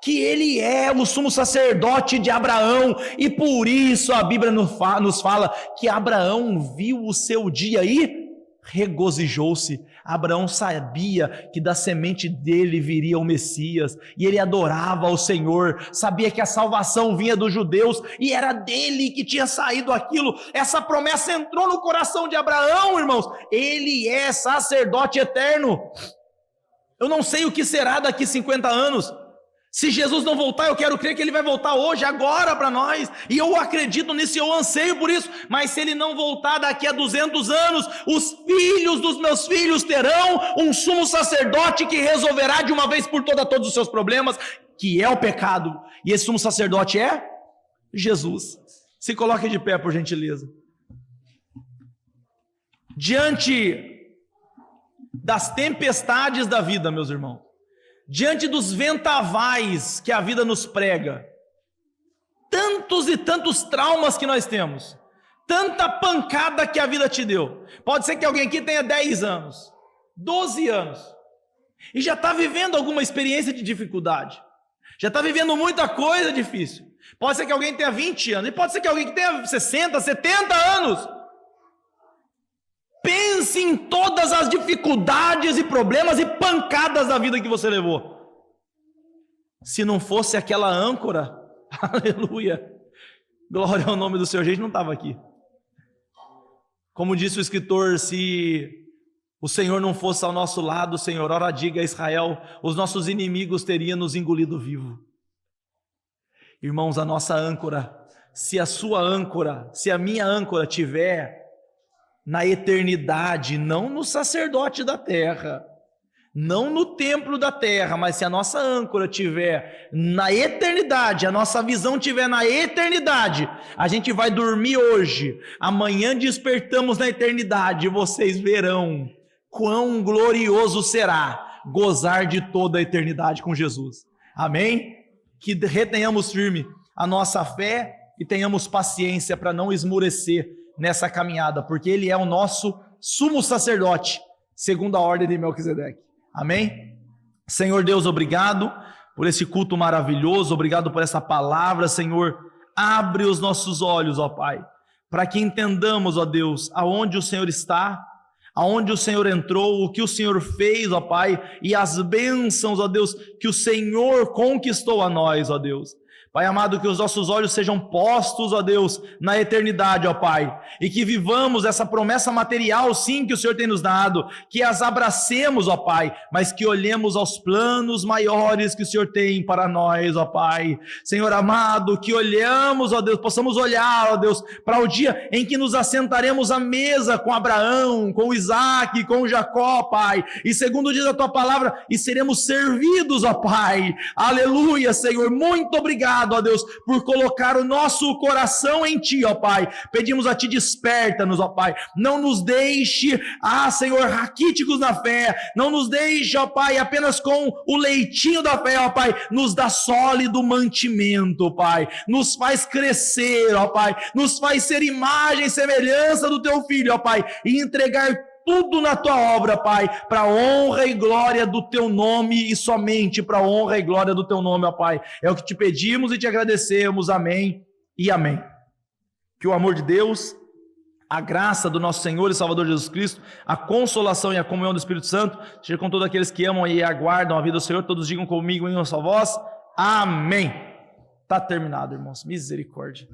C: que ele é o sumo sacerdote de Abraão, e por isso a Bíblia nos fala que Abraão viu o seu dia e regozijou-se. Abraão sabia que da semente dele viria o Messias, e ele adorava ao Senhor, sabia que a salvação vinha dos judeus, e era dele que tinha saído aquilo. Essa promessa entrou no coração de Abraão, irmãos. Ele é sacerdote eterno. Eu não sei o que será daqui 50 anos. Se Jesus não voltar, eu quero crer que ele vai voltar hoje, agora para nós, e eu acredito nisso, eu anseio por isso. Mas se ele não voltar daqui a 200 anos, os filhos dos meus filhos terão um sumo sacerdote que resolverá de uma vez por todas todos os seus problemas, que é o pecado, e esse sumo sacerdote é Jesus. Se coloque de pé, por gentileza. Diante das tempestades da vida, meus irmãos, diante dos ventavais que a vida nos prega, tantos e tantos traumas que nós temos, tanta pancada que a vida te deu. Pode ser que alguém aqui tenha 10 anos, 12 anos, e já está vivendo alguma experiência de dificuldade, já está vivendo muita coisa difícil. Pode ser que alguém tenha 20 anos, e pode ser que alguém que tenha 60, 70 anos. Pense em todas as dificuldades e problemas e pancadas da vida que você levou. Se não fosse aquela âncora, aleluia, glória ao nome do Senhor, a gente não estava aqui. Como disse o escritor, se o Senhor não fosse ao nosso lado, Senhor, ora diga a Israel, os nossos inimigos teriam nos engolido vivo. Irmãos, a nossa âncora se a sua âncora, se a minha âncora tiver na eternidade, não no sacerdote da terra, não no templo da terra, mas se a nossa âncora tiver na eternidade, a nossa visão tiver na eternidade, a gente vai dormir hoje, amanhã despertamos na eternidade, e vocês verão quão glorioso será gozar de toda a eternidade com Jesus. Amém? Que retenhamos firme a nossa fé e tenhamos paciência para não esmurecer nessa caminhada, porque Ele é o nosso sumo sacerdote, segundo a ordem de Melquisedeque. Amém? Senhor Deus, obrigado por esse culto maravilhoso, obrigado por essa palavra, Senhor. Abre os nossos olhos, ó Pai, para que entendamos, ó Deus, aonde o Senhor está, aonde o Senhor entrou, o que o Senhor fez, ó Pai, e as bênçãos, ó Deus, que o Senhor conquistou a nós, ó Deus. Pai amado, que os nossos olhos sejam postos, ó Deus, na eternidade, ó Pai, e que vivamos essa promessa material, sim, que o Senhor tem nos dado, que as abracemos, ó Pai, mas que olhemos aos planos maiores que o Senhor tem para nós, ó Pai. Senhor amado, que olhamos, ó Deus, possamos olhar, ó Deus, para o dia em que nos assentaremos à mesa com Abraão, com Isaac, com Jacó, Pai, e segundo diz a Tua palavra, e seremos servidos, ó Pai. Aleluia, Senhor, muito obrigado, ó Deus, por colocar o nosso coração em Ti, ó Pai. Pedimos a Ti, desperta-nos, ó Pai. Não nos deixe, Senhor, raquíticos na fé. Não nos deixe, ó Pai, apenas com o leitinho da fé, ó Pai. Nos dá sólido mantimento, Pai. Nos faz crescer, ó Pai. Nos faz ser imagem e semelhança do Teu Filho, ó Pai. E entregar tudo na Tua obra, Pai, para a honra e glória do Teu nome e somente para a honra e glória do Teu nome, ó Pai. É o que Te pedimos e Te agradecemos. Amém e amém. Que o amor de Deus, a graça do nosso Senhor e Salvador Jesus Cristo, a consolação e a comunhão do Espírito Santo, seja com todos aqueles que amam e aguardam a vida do Senhor. Todos digam comigo em uma só voz. Amém. Está terminado, irmãos. Misericórdia.